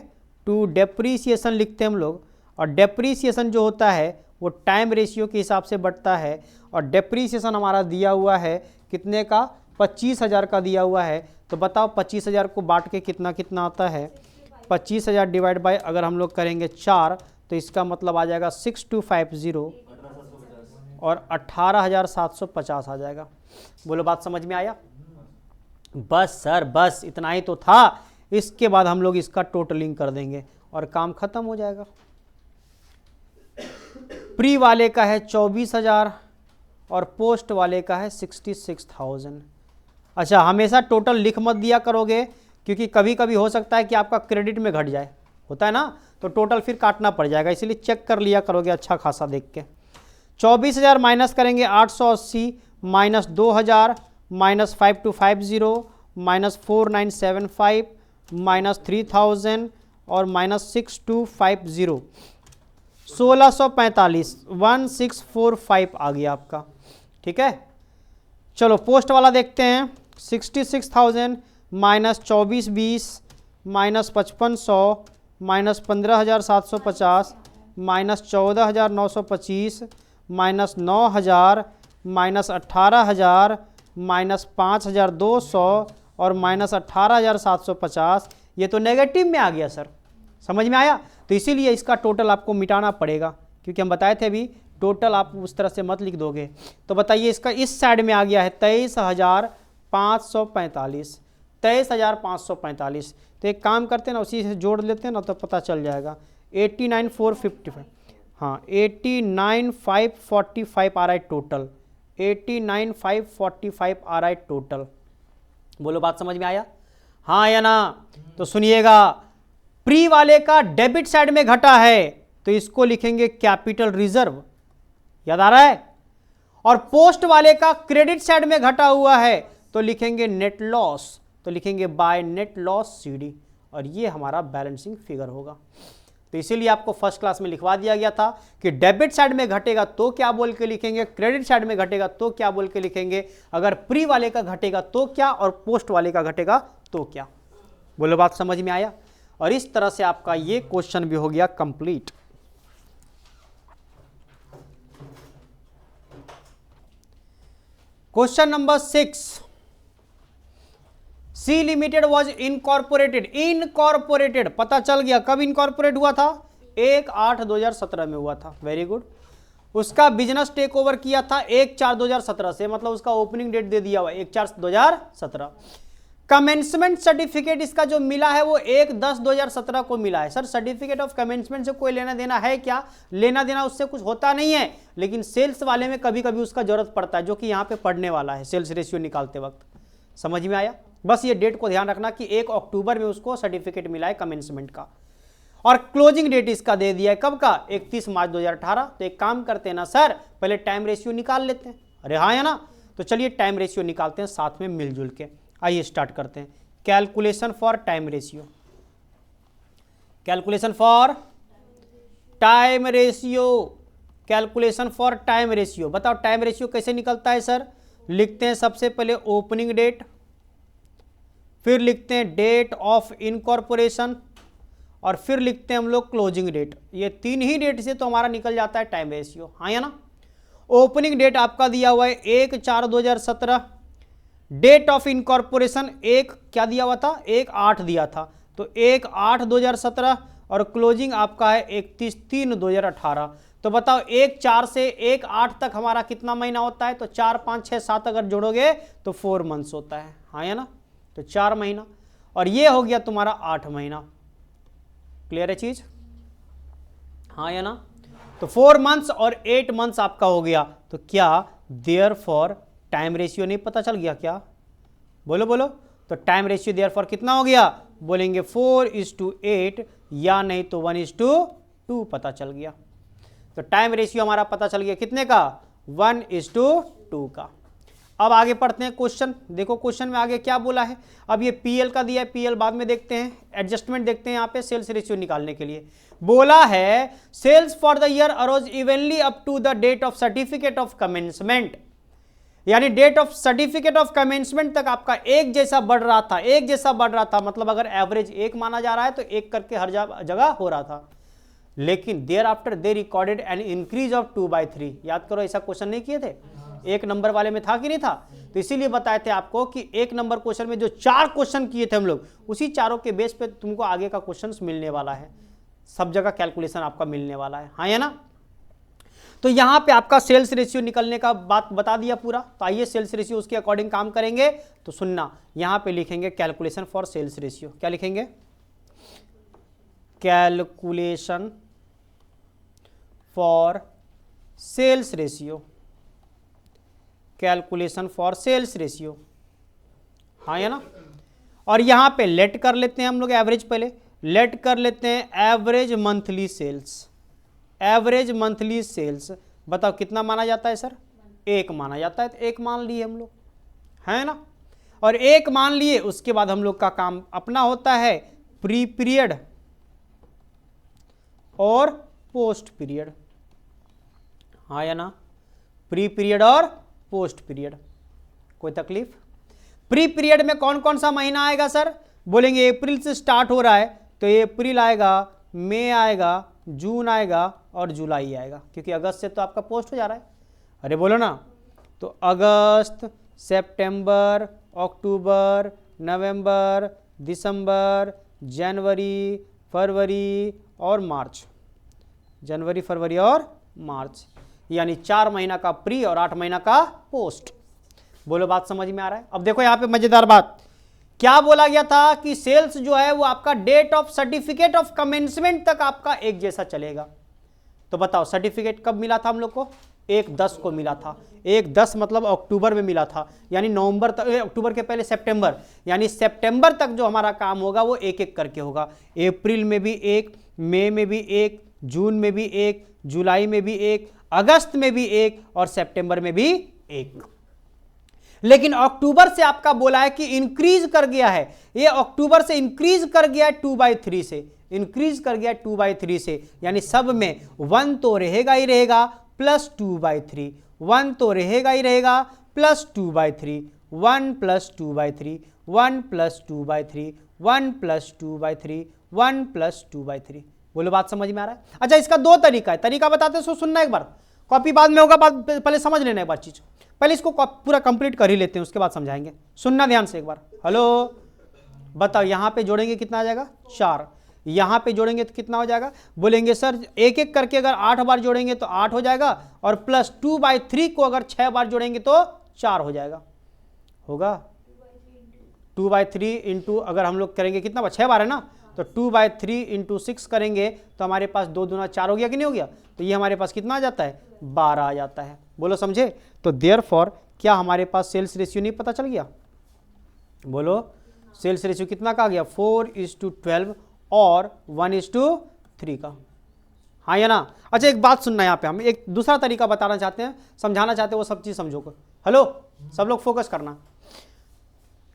टू डेप्रीसिएशन लिखते हैं हम लोग। और डेप्रीसिएशन जो होता है वो टाइम रेशियो के हिसाब से बढ़ता है। और डेप्रीसिएशन हमारा दिया हुआ है कितने का, 25,000 का दिया हुआ है। तो बताओ 25,000 को बांट के कितना कितना आता है, 25,000 डिवाइड बाय अगर हम लोग करेंगे 4 तो इसका मतलब आ जाएगा 6250 और 18,750 आ जाएगा। बोलो बात समझ में आया। बस सर बस इतना ही तो था, इसके बाद हम लोग इसका टोटलिंग कर देंगे और काम खत्म हो जाएगा। प्री वाले का है 24,000 और पोस्ट वाले का है 66,000। अच्छा, हमेशा टोटल लिख मत दिया करोगे क्योंकि कभी कभी हो सकता है कि आपका क्रेडिट में घट जाए, होता है ना, तो टोटल फिर काटना पड़ जाएगा, इसलिए चेक कर लिया करोगे अच्छा खासा देख के। 24,000 माइनस करेंगे 880 माइनस 2,000 माइनस 5250 माइनस 4975 माइनस 3000 और माइनस 6250, 1645, 1645 आ गया आपका। ठीक है, चलो पोस्ट वाला देखते हैं। 66,000 minus 2420 minus 5500 minus 15,750 minus 14,925 minus 9,000 minus 18,000 minus 5,200 और माइनस 18,750। ये तो नेगेटिव में आ गया सर, समझ में आया। तो इसीलिए इसका टोटल आपको मिटाना पड़ेगा क्योंकि हम बताए थे अभी टोटल आप उस तरह से मत लिख दोगे। तो बताइए इसका इस साइड में आ गया है 23,545, 23,545। तो एक काम करते हैं ना, उसी से जोड़ लेते हैं ना तो पता चल जाएगा। 89,455, हाँ 89,545 आ रहा है टोटल, 89,545 आ रहा है टोटल। बोलो बात समझ में आया, हाँ या ना। तो सुनिएगा, प्री वाले का डेबिट साइड में घटा है तो इसको लिखेंगे कैपिटल रिजर्व, याद आ रहा है। और पोस्ट वाले का क्रेडिट साइड में घटा हुआ है तो लिखेंगे नेट लॉस, तो लिखेंगे बाय नेट लॉस सीडी, और ये हमारा बैलेंसिंग फिगर होगा। तो इसीलिए आपको फर्स्ट क्लास में लिखवा दिया गया था कि डेबिट साइड में घटेगा तो क्या बोल के लिखेंगे, क्रेडिट साइड में घटेगा तो क्या बोल के लिखेंगे, अगर प्री वाले का घटेगा तो क्या और पोस्ट वाले का घटेगा तो क्या। बोलो बात समझ में आया। और इस तरह से आपका ये क्वेश्चन भी हो गया complete. Question number 6, C limited was incorporated, incorporated पता चल गया कब इनकॉर्पोरेट हुआ था, 1/8/2017 में हुआ था। Very good. उसका बिजनेस टेक ओवर किया था 1/4/2017 से, मतलब उसका ओपनिंग डेट दे दिया हुआ 1/4/2017। कमेंसमेंट सर्टिफिकेट इसका जो मिला है वो 1/10/2017 को मिला है। सर सर्टिफिकेट ऑफ कमेंसमेंट से कोई लेना देना है क्या, लेना देना उससे कुछ होता नहीं है, लेकिन सेल्स वाले में कभी कभी उसका जरूरत पड़ता है, जो कि यहाँ पे पढ़ने वाला है सेल्स रेशियो निकालते वक्त। समझ में आया। बस ये डेट को ध्यान रखना कि 1 अक्टूबर में उसको सर्टिफिकेट मिला है कमेंसमेंट का। और क्लोजिंग डेट इसका दे दिया है कब का, 31 मार्च 2018। तो एक काम करते हैं ना सर, पहले टाइम रेशियो निकाल लेते हैं। अरे हाँ या ना, तो चलिए टाइम रेशियो निकालते हैं साथ में मिलजुल के। आइए स्टार्ट करते हैं। Calculation for time ratio, calculation for time ratio, calculation for time ratio. बताओ टाइम रेशियो कैसे निकलता है सर। लिखते हैं सबसे पहले ओपनिंग डेट, फिर लिखते हैं डेट ऑफ इनकॉर्पोरेशन, और फिर लिखते हैं हम लोग क्लोजिंग डेट। ये तीन ही डेट से तो हमारा निकल जाता है टाइम रेशियो, हाँ या ना। ओपनिंग डेट आपका दिया हुआ है 1/4/2017, डेट ऑफ इनकॉर्पोरेशन एक क्या दिया हुआ था, 1/8 दिया था, तो 1/8/2017, और क्लोजिंग आपका है 31/3/2018। तो बताओ 1/4 से 1/8 तक हमारा कितना महीना होता है, तो 4, 5, 6, 7 अगर जोड़ोगे तो 4 मंथ्स होता है, हाँ या ना। तो 4 महीना, और ये हो गया तुम्हारा 8 महीना। क्लियर है चीज, हाँ या ना। तो 4 मंथ्स और 8 मंथ्स आपका हो गया। तो क्या देयरफॉर टाइम रेशियो नहीं पता चल गया क्या, बोलो बोलो। तो टाइम रेशियो देयरफॉर कितना हो गया, बोलेंगे 4:8 या नहीं तो 1:2 पता चल गया। तो टाइम रेशियो हमारा पता चल गया कितने का, 1:2 का। अब आगे पढ़ते हैं क्वेश्चन। देखो क्वेश्चन में आगे क्या बोला है। अब ये पीएल का दिया है, पीएल बाद में देखते हैं, एडजस्टमेंट देखते हैं यहाँ पे सेल्स रेशियो निकालने के लिए। बोला है sales for the year arose evenly up to the date of certificate of commencement, यानी date of certificate of commencement तक आपका एक जैसा बढ़ रहा था, एक जैसा बढ़ रहा था, मतलब अगर एवरेज एक माना जा रहा है तो एक करके हर जगह हो रहा था। लेकिन thereafter they recorded an increase of 2/3। याद करो, ऐसा क्वेश्चन नहीं किए थे, एक नंबर वाले में था कि नहीं था? तो इसीलिए बताए थे आपको कि एक नंबर क्वेश्चन में जो 4 क्वेश्चन किए थे हम लोग, उसी चारों के बेस पे तुमको आगे का क्वेश्चन मिलने वाला है, सब जगह कैलकुलेशन आपका मिलने वाला है, हाँ या ना? तो यहां पे आपका सेल्स रेशियो निकलने का बात बता दिया पूरा। तो आइए सेल्स रेशियो उसके अकॉर्डिंग काम करेंगे। तो सुनना, यहां पे लिखेंगे कैलकुलेशन फॉर सेल्स रेशियो। क्या लिखेंगे? Calculation for sales ratio, calculation for sales ratio, हाँ या ना? और यहां पे लेट कर लेते हैं हम लोग एवरेज, पहले लेट कर लेते हैं average monthly sales. Average monthly sales बताओ कितना माना जाता है सर? 1 माना जाता है। तो 1 मान लिए हम लोग, है ना? और 1 मान लिए, उसके बाद हम लोग का काम अपना होता है प्री पीरियड और पोस्ट पीरियड, हाँ या ना? प्री पीरियड और पोस्ट पीरियड। कोई तकलीफ? प्री पीरियड में कौन कौन सा महीना आएगा सर? बोलेंगे अप्रैल से स्टार्ट हो रहा है तो अप्रैल आएगा, मई आएगा, जून आएगा और जुलाई आएगा, क्योंकि अगस्त से तो आपका पोस्ट हो जा रहा है। अरे बोलो ना। तो अगस्त, सितंबर, अक्टूबर, नवंबर, दिसंबर, जनवरी, फरवरी और मार्च। जनवरी, फरवरी और मार्च, यानी 4 महीना का प्री और 8 महीना का पोस्ट। बोलो बात समझ में आ रहा है? अब देखो यहाँ पे मजेदार बात, क्या बोला गया था कि सेल्स जो है वो आपका date of certificate of commencement तक आपका एक जैसा चलेगा। तो बताओ सर्टिफिकेट कब मिला था हम लोग को? 1/10 को मिला था। 1/10 मतलब अक्टूबर में मिला था, यानी नवंबर तक, अक्टूबर के पहले सितंबर, यानी सितंबर तक जो हमारा काम होगा वो एक एक करके होगा। अप्रैल में भी 1, मई में भी 1, जून में भी 1, जुलाई में भी 1, अगस्त में भी 1 और सितंबर में भी 1। लेकिन अक्टूबर से आपका बोला है कि इंक्रीज कर गया है, ये अक्टूबर से इंक्रीज कर गया है 2/3 से, इंक्रीज कर गया 2/3 से, यानी सब में 1 तो रहेगा ही रहेगा प्लस 2/3, 1 तो रहेगा ही रहेगा plus 2/3, 1 plus 2/3, 1 plus 2/3, 1 plus 2/3, 1 plus 2/3। बोलो बात समझ में आ रहा है? अच्छा, इसका 2 तरीका है, तरीका बताते हैं, सुनना एक बार, कॉपी बाद में होगा, पहले समझ लेना एक बार चीज, पहले इसको पूरा कंप्लीट कर ही लेते हैं, उसके बाद समझाएंगे। सुनना ध्यान से एक बार। हेलो, बताओ यहां पे जोड़ेंगे कितना आ जाएगा? 4। यहां पे जोड़ेंगे तो कितना हो जाएगा? बोलेंगे सर एक एक करके अगर 8 बार जोड़ेंगे तो 8 हो जाएगा, और प्लस 2/3 को अगर 6 बार जोड़ेंगे तो 4 हो जाएगा। होगा 2/3 इंटू, अगर हम लोग करेंगे कितना बार? 6 बार है ना, तो 2/3 इंटू 6 करेंगे तो हमारे पास 2 दूना 4 हो गया कि नहीं हो गया? तो ये हमारे पास कितना आ जाता है? 12 आ जाता है। बोलो समझे? तो देयरफॉर क्या हमारे पास सेल्स रेशियो नहीं पता चल गया? बोलो सेल्स रेशियो कितना का आ गया? 4:12 और 1:3 का, हाँ या ना? अच्छा एक बात सुनना, यहाँ पे हम एक दूसरा तरीका बताना चाहते हैं, समझाना चाहते हैं, वो सब चीज समझो। हेलो, सब लोग फोकस करना।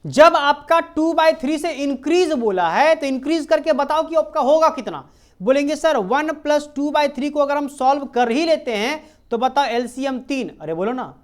जब आपका 2/3 से इंक्रीज बोला है तो इंक्रीज करके बताओ कि आपका होगा कितना? बोलेंगे सर 1 प्लस 2/3 को अगर हम सॉल्व कर ही लेते हैं तो बताओ एलसीएम 3। अरे बोलो ना।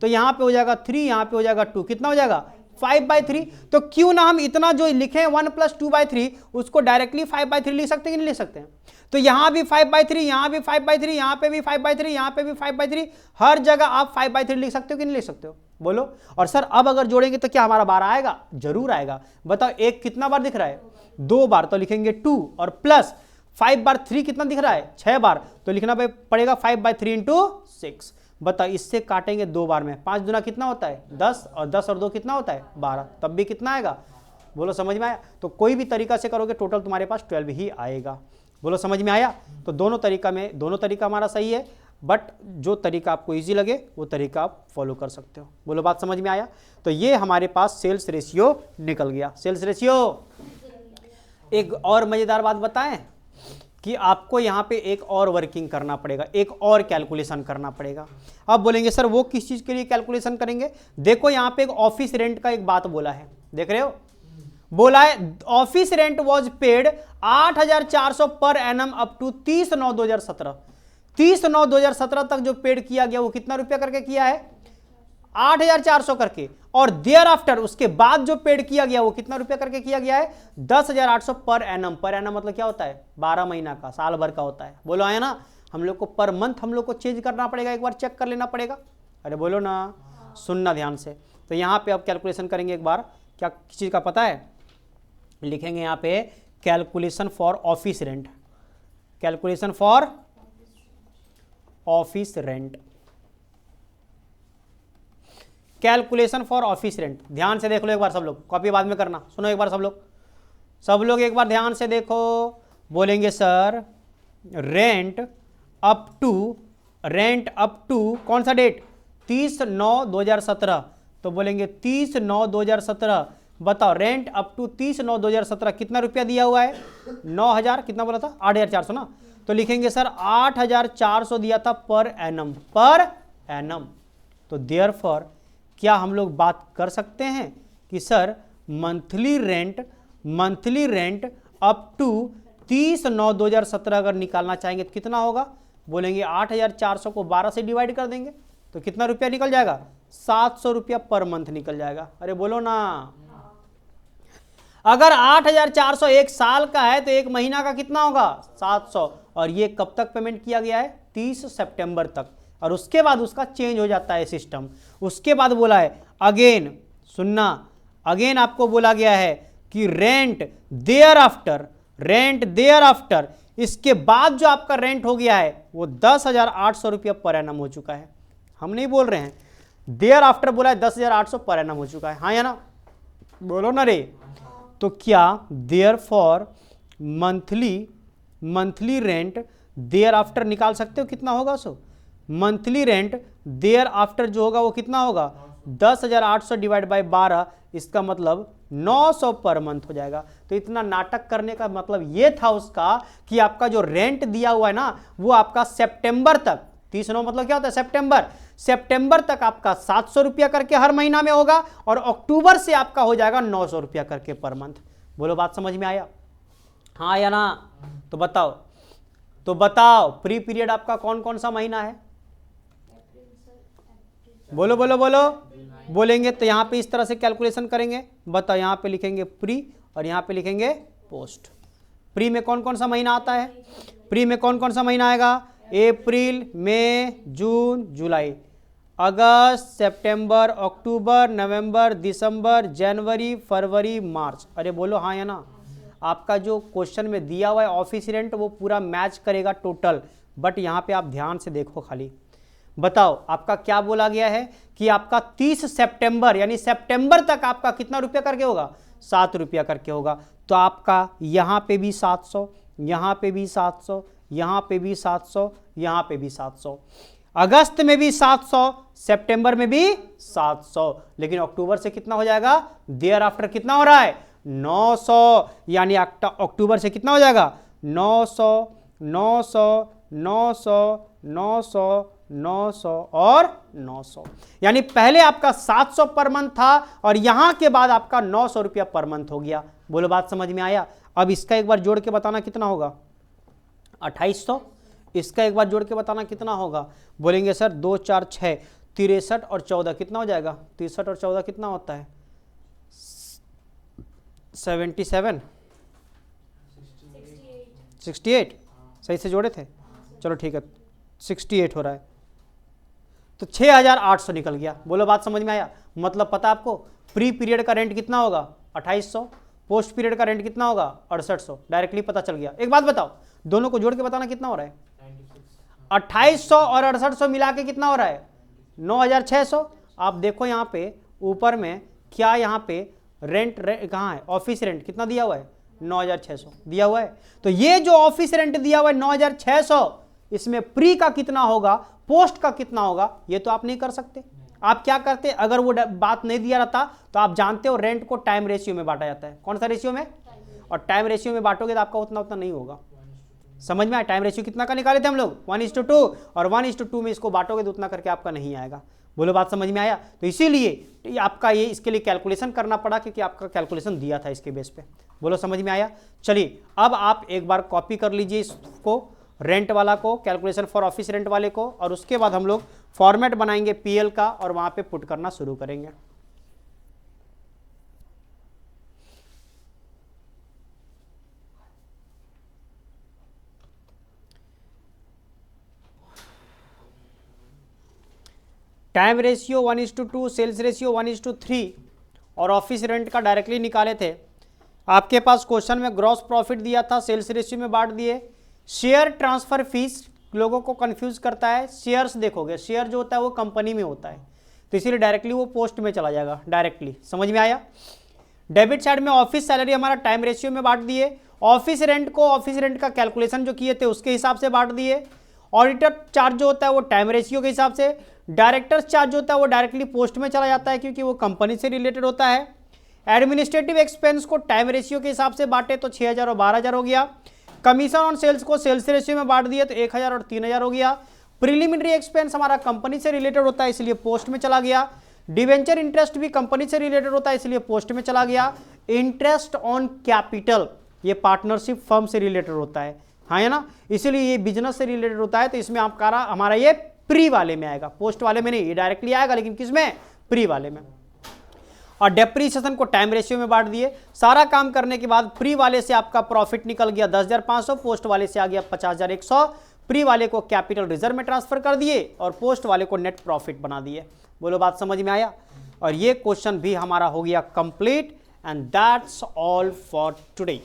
तो यहां पे हो जाएगा 3, यहां पे हो जाएगा 2, कितना हो जाएगा? 5/3। तो क्यों ना हम इतना जो लिखे 1 प्लस 2/3 उसको डायरेक्टली 5/3 लिख सकते हैं कि नहीं लिख सकते हैं? तो यहां भी 5/3, यहां भी 5/3, यहां पे भी 5/3, यहां पे भी 5/3, हर जगह आप 5/3 लिख सकते हो कि नहीं लिख सकते हो? बोलो। और सर अब अगर जोड़ेंगे तो क्या हमारा 12 आएगा? जरूर आएगा। बताओ एक कितना बार दिख रहा है? 2 बार, तो लिखेंगे 2, और प्लस 5 बार 3 कितना दिख रहा है? 6 बार, तो लिखना पड़ेगा 5/3 इंटू 6। बताओ इससे काटेंगे 2 बार में, 5 दूना कितना होता है? 10, और 10 और 2 कितना होता है? 12, तब भी कितना आएगा? बोलो समझ में आया? तो कोई भी तरीका से करोगे टोटल तुम्हारे पास 12 ही आएगा। बोलो समझ में आया? तो दोनों तरीका हमारा सही है, बट जो तरीका आपको इजी लगे वो तरीका आप फॉलो कर सकते हो। बोलो बात समझ में आया? तो ये हमारे पास सेल्स रेशियो निकल गया। Sales ratio. एक और मजेदार बात बताएं कि आपको यहाँ पे एक और वर्किंग करना पड़ेगा, एक और कैलकुलेशन करना पड़ेगा। अब बोलेंगे सर वो किस चीज के लिए कैलकुलेशन करेंगे? देखो यहाँ पे एक ऑफिस रेंट का एक बात बोला है, देख रहे हो? बोला है office rent was paid 8,400 per annum up to 30/9/2017। 30/9/2017 तक जो पेड किया गया वो कितना रुपया करके किया है? 8,400 करके, और देयर आफ्टर उसके बाद जो पेड किया गया वो कितना रुपया करके किया गया है 10,800 पर एनम। पर एनम मतलब क्या होता है 12 महीना का, साल भर का होता है। बोलो आया ना, हम लोग को पर मंथ हम लोग को चेंज करना पड़ेगा, एक बार चेक कर लेना पड़ेगा। अरे बोलो ना, सुनना ध्यान से। तो यहाँ पे अब कैलकुलेशन करेंगे एक बार, क्या किस चीज़ का पता है, लिखेंगे यहाँ पे calculation for office rent, calculation for office rent, calculation for office rent. ध्यान से देख लो एक बार सब लोग, कॉपी बाद में करना, सुनो एक बार सब लोग एक बार ध्यान से देखो। बोलेंगे सर रेंट अप टू कौन सा डेट 30/9/2017, तो बोलेंगे 30/9/2017। बताओ रेंट अप टू 30/9/2017 कितना रुपया दिया हुआ है 9,000, कितना बोला था 8,400 ना, तो लिखेंगे सर 8,400 दिया था पर एनम, पर एनम। तो देयरफॉर क्या हम लोग बात कर सकते हैं कि sir monthly rent up to 30/9/2017 अगर निकालना चाहेंगे तो कितना होगा, बोलेंगे 8,400 को 12 से डिवाइड कर देंगे तो कितना रुपया निकल जाएगा 700 रुपया पर मंथ निकल जाएगा। अरे बोलो ना, अगर 8,400 एक साल का है तो एक महीना का कितना होगा 700, और ये कब तक पेमेंट किया गया है 30 सितंबर तक, और उसके बाद उसका चेंज हो जाता है सिस्टम। उसके बाद बोला है अगेन, सुनना, अगेन आपको बोला गया है कि रेंट देयर आफ्टर, इसके बाद जो आपका रेंट हो गया है वो 10,800 रुपया पर एनम हो चुका है। हम नहीं बोल रहे हैं, देयर आफ्टर बोला है 10,800 पर एनम हो चुका है, हाँ या ना, बोलो ना रे। तो क्या therefore monthly rent thereafter निकाल सकते हो कितना होगा, so monthly rent thereafter जो होगा वो कितना होगा 10,800 डिवाइड बाय 12, इसका मतलब 900 पर मंथ हो जाएगा। तो इतना नाटक करने का मतलब ये था उसका कि आपका जो रेंट दिया हुआ है ना वो आपका सितंबर तक, 30/9 मतलब क्या होता है सितंबर तक आपका 700 रुपया करके हर महीना में होगा, और अक्टूबर से आपका हो जाएगा 900 रुपया करके पर मंथ। बोलो बात समझ में आया, हाँ या ना। तो बताओ प्री पीरियड आपका कौन कौन सा महीना है, बोलो बोलेंगे तो यहां पे इस तरह से कैलकुलेशन करेंगे। बताओ यहां पे लिखेंगे प्री और यहां पे लिखेंगे पोस्ट। प्री में कौन कौन सा महीना आता है, प्री में कौन कौन सा महीना आएगा अप्रैल मई जून जुलाई, अगस्त सितंबर अक्टूबर नवंबर दिसंबर जनवरी फरवरी मार्च। अरे बोलो हाँ या ना। आपका जो क्वेश्चन में दिया हुआ है ऑफिस रेंट वो पूरा मैच करेगा टोटल, बट यहाँ पे आप ध्यान से देखो खाली। बताओ आपका क्या बोला गया है कि आपका 30 सितंबर यानी सितंबर तक आपका कितना रुपया करके होगा 7 रुपया करके होगा। तो आपका यहाँ पे भी 700, यहाँ पे भी 700, यहाँ पे भी 700, यहाँ पे भी 700, अगस्त में भी 700, सितंबर में भी 700, लेकिन अक्टूबर से कितना हो जाएगा देयर आफ्टर कितना हो रहा है 900, यानी अक्टूबर से कितना हो जाएगा 900 900 900 900 900 और 900, यानी पहले आपका 700 पर मंथ था और यहां के बाद आपका 900 रुपया पर मंथ हो गया। बोलो बात समझ में आया। अब इसका एक बार जोड़ के बताना कितना होगा 2800, इसका एक बार जोड़ के बताना कितना होगा, बोलेंगे सर 2 4 6 63 और 14 कितना हो जाएगा 63 और 14 कितना होता है 77 68, सही से जोड़े थे, चलो ठीक है 68 हो रहा है, तो 6,800 निकल गया। बोलो बात समझ में आया। मतलब पता आपको प्री पीरियड का रेंट कितना होगा 2800, पोस्ट पीरियड का रेंट कितना होगा 6800, डायरेक्टली पता चल गया। एक बात बताओ दोनों को जोड़ के बताना कितना हो रहा है 2800 और 6800 मिला के कितना हो रहा है 9,600। आप देखो यहाँ पे ऊपर में क्या यहाँ पे रेंट कहाँ है ऑफिस रेंट कितना दिया हुआ है 9,600 दिया हुआ है। तो ये जो ऑफिस रेंट दिया हुआ है 9,600, इसमें प्री का कितना होगा पोस्ट का कितना होगा ये तो आप नहीं कर सकते। आप क्या करते, अगर वो बात नहीं दिया रहता तो आप जानते हो रेंट को टाइम रेशियो में बांटा जाता है। कौन सा रेशियो में, और टाइम रेशियो में बांटोगे तो आपका उतना नहीं होगा। समझ में आया। टाइम रेशियो कितना का निकाले थे हम लोग 1:2, और 1:2 में इसको बांटोगे तो उतना करके आपका नहीं आएगा। बोलो बात समझ में आया। तो इसीलिए आपका ये इसके लिए कैलकुलेशन करना पड़ा क्योंकि आपका कैलकुलेशन दिया था इसके बेस पे। बोलो समझ में आया। चलिए अब आप एक बार कॉपी कर लीजिए इसको रेंट वाला को, कैलकुलेशन फॉर ऑफिस रेंट वाले को, और उसके बाद हम लोग फॉर्मेट बनाएंगे पीएल का और वहां पे पुट करना शुरू करेंगे। टाइम रेशियो 1:2, सेल्स रेशियो 1:3 और ऑफिस रेंट का डायरेक्टली निकाले थे। आपके पास क्वेश्चन में ग्रॉस प्रॉफिट दिया था, सेल्स रेशियो में बांट दिए। शेयर ट्रांसफर फीस लोगों को कंफ्यूज करता है। शेयर्स देखोगे, शेयर जो होता है वो कंपनी में होता है, तो इसीलिए डायरेक्टली वो पोस्ट में चला जाएगा डायरेक्टली। समझ में आया? डेबिट साइड में ऑफिस सैलरी हमारा टाइम रेशियो में बांट दिए। ऑफिस रेंट को ऑफिस रेंट का कैलकुलेशन जो किए थे उसके हिसाब से बांट दिए। ऑडिटर चार्ज जो होता है वो टाइम रेशियो के हिसाब से। डायरेक्टर्स चार्ज होता है वो डायरेक्टली पोस्ट में चला जाता है क्योंकि वो कंपनी से रिलेटेड होता है। एडमिनिस्ट्रेटिव एक्सपेंस को टाइम रेशियो के हिसाब से बांटे तो 6000 और 12000 हो गया। कमीशन ऑन सेल्स को सेल्स रेशियो में बांट दिए तो 1000 और 3000 हो गया। प्रीलिमिनरी एक्सपेंस हमारा कंपनी से रिलेटेड होता है इसलिए पोस्ट में चला गया। डिवेंचर इंटरेस्ट भी कंपनी से रिलेटेड होता है इसलिए पोस्ट में चला गया। इंटरेस्ट ऑन कैपिटल ये पार्टनरशिप फर्म से रिलेटेड होता है, हाँ है ना, इसीलिए ये बिजनेस से रिलेटेड होता है, तो इसमें आपका हमारा ये प्री वाले में आएगा, पोस्ट वाले में नहीं। ये डायरेक्टली आएगा लेकिन किसमें? प्री वाले में। और डेप्रीसिएशन को टाइम रेशियो में बांट दिए। सारा काम करने के बाद प्री वाले से आपका प्रॉफिट निकल गया 10,500, पोस्ट वाले से आ गया 50,100। प्री वाले को कैपिटल रिजर्व में ट्रांसफर कर दिए और पोस्ट वाले को नेट प्रॉफिट बना दिए। बोलो बात समझ में आया? और ये क्वेश्चन भी हमारा हो गया complete. And that's all for today.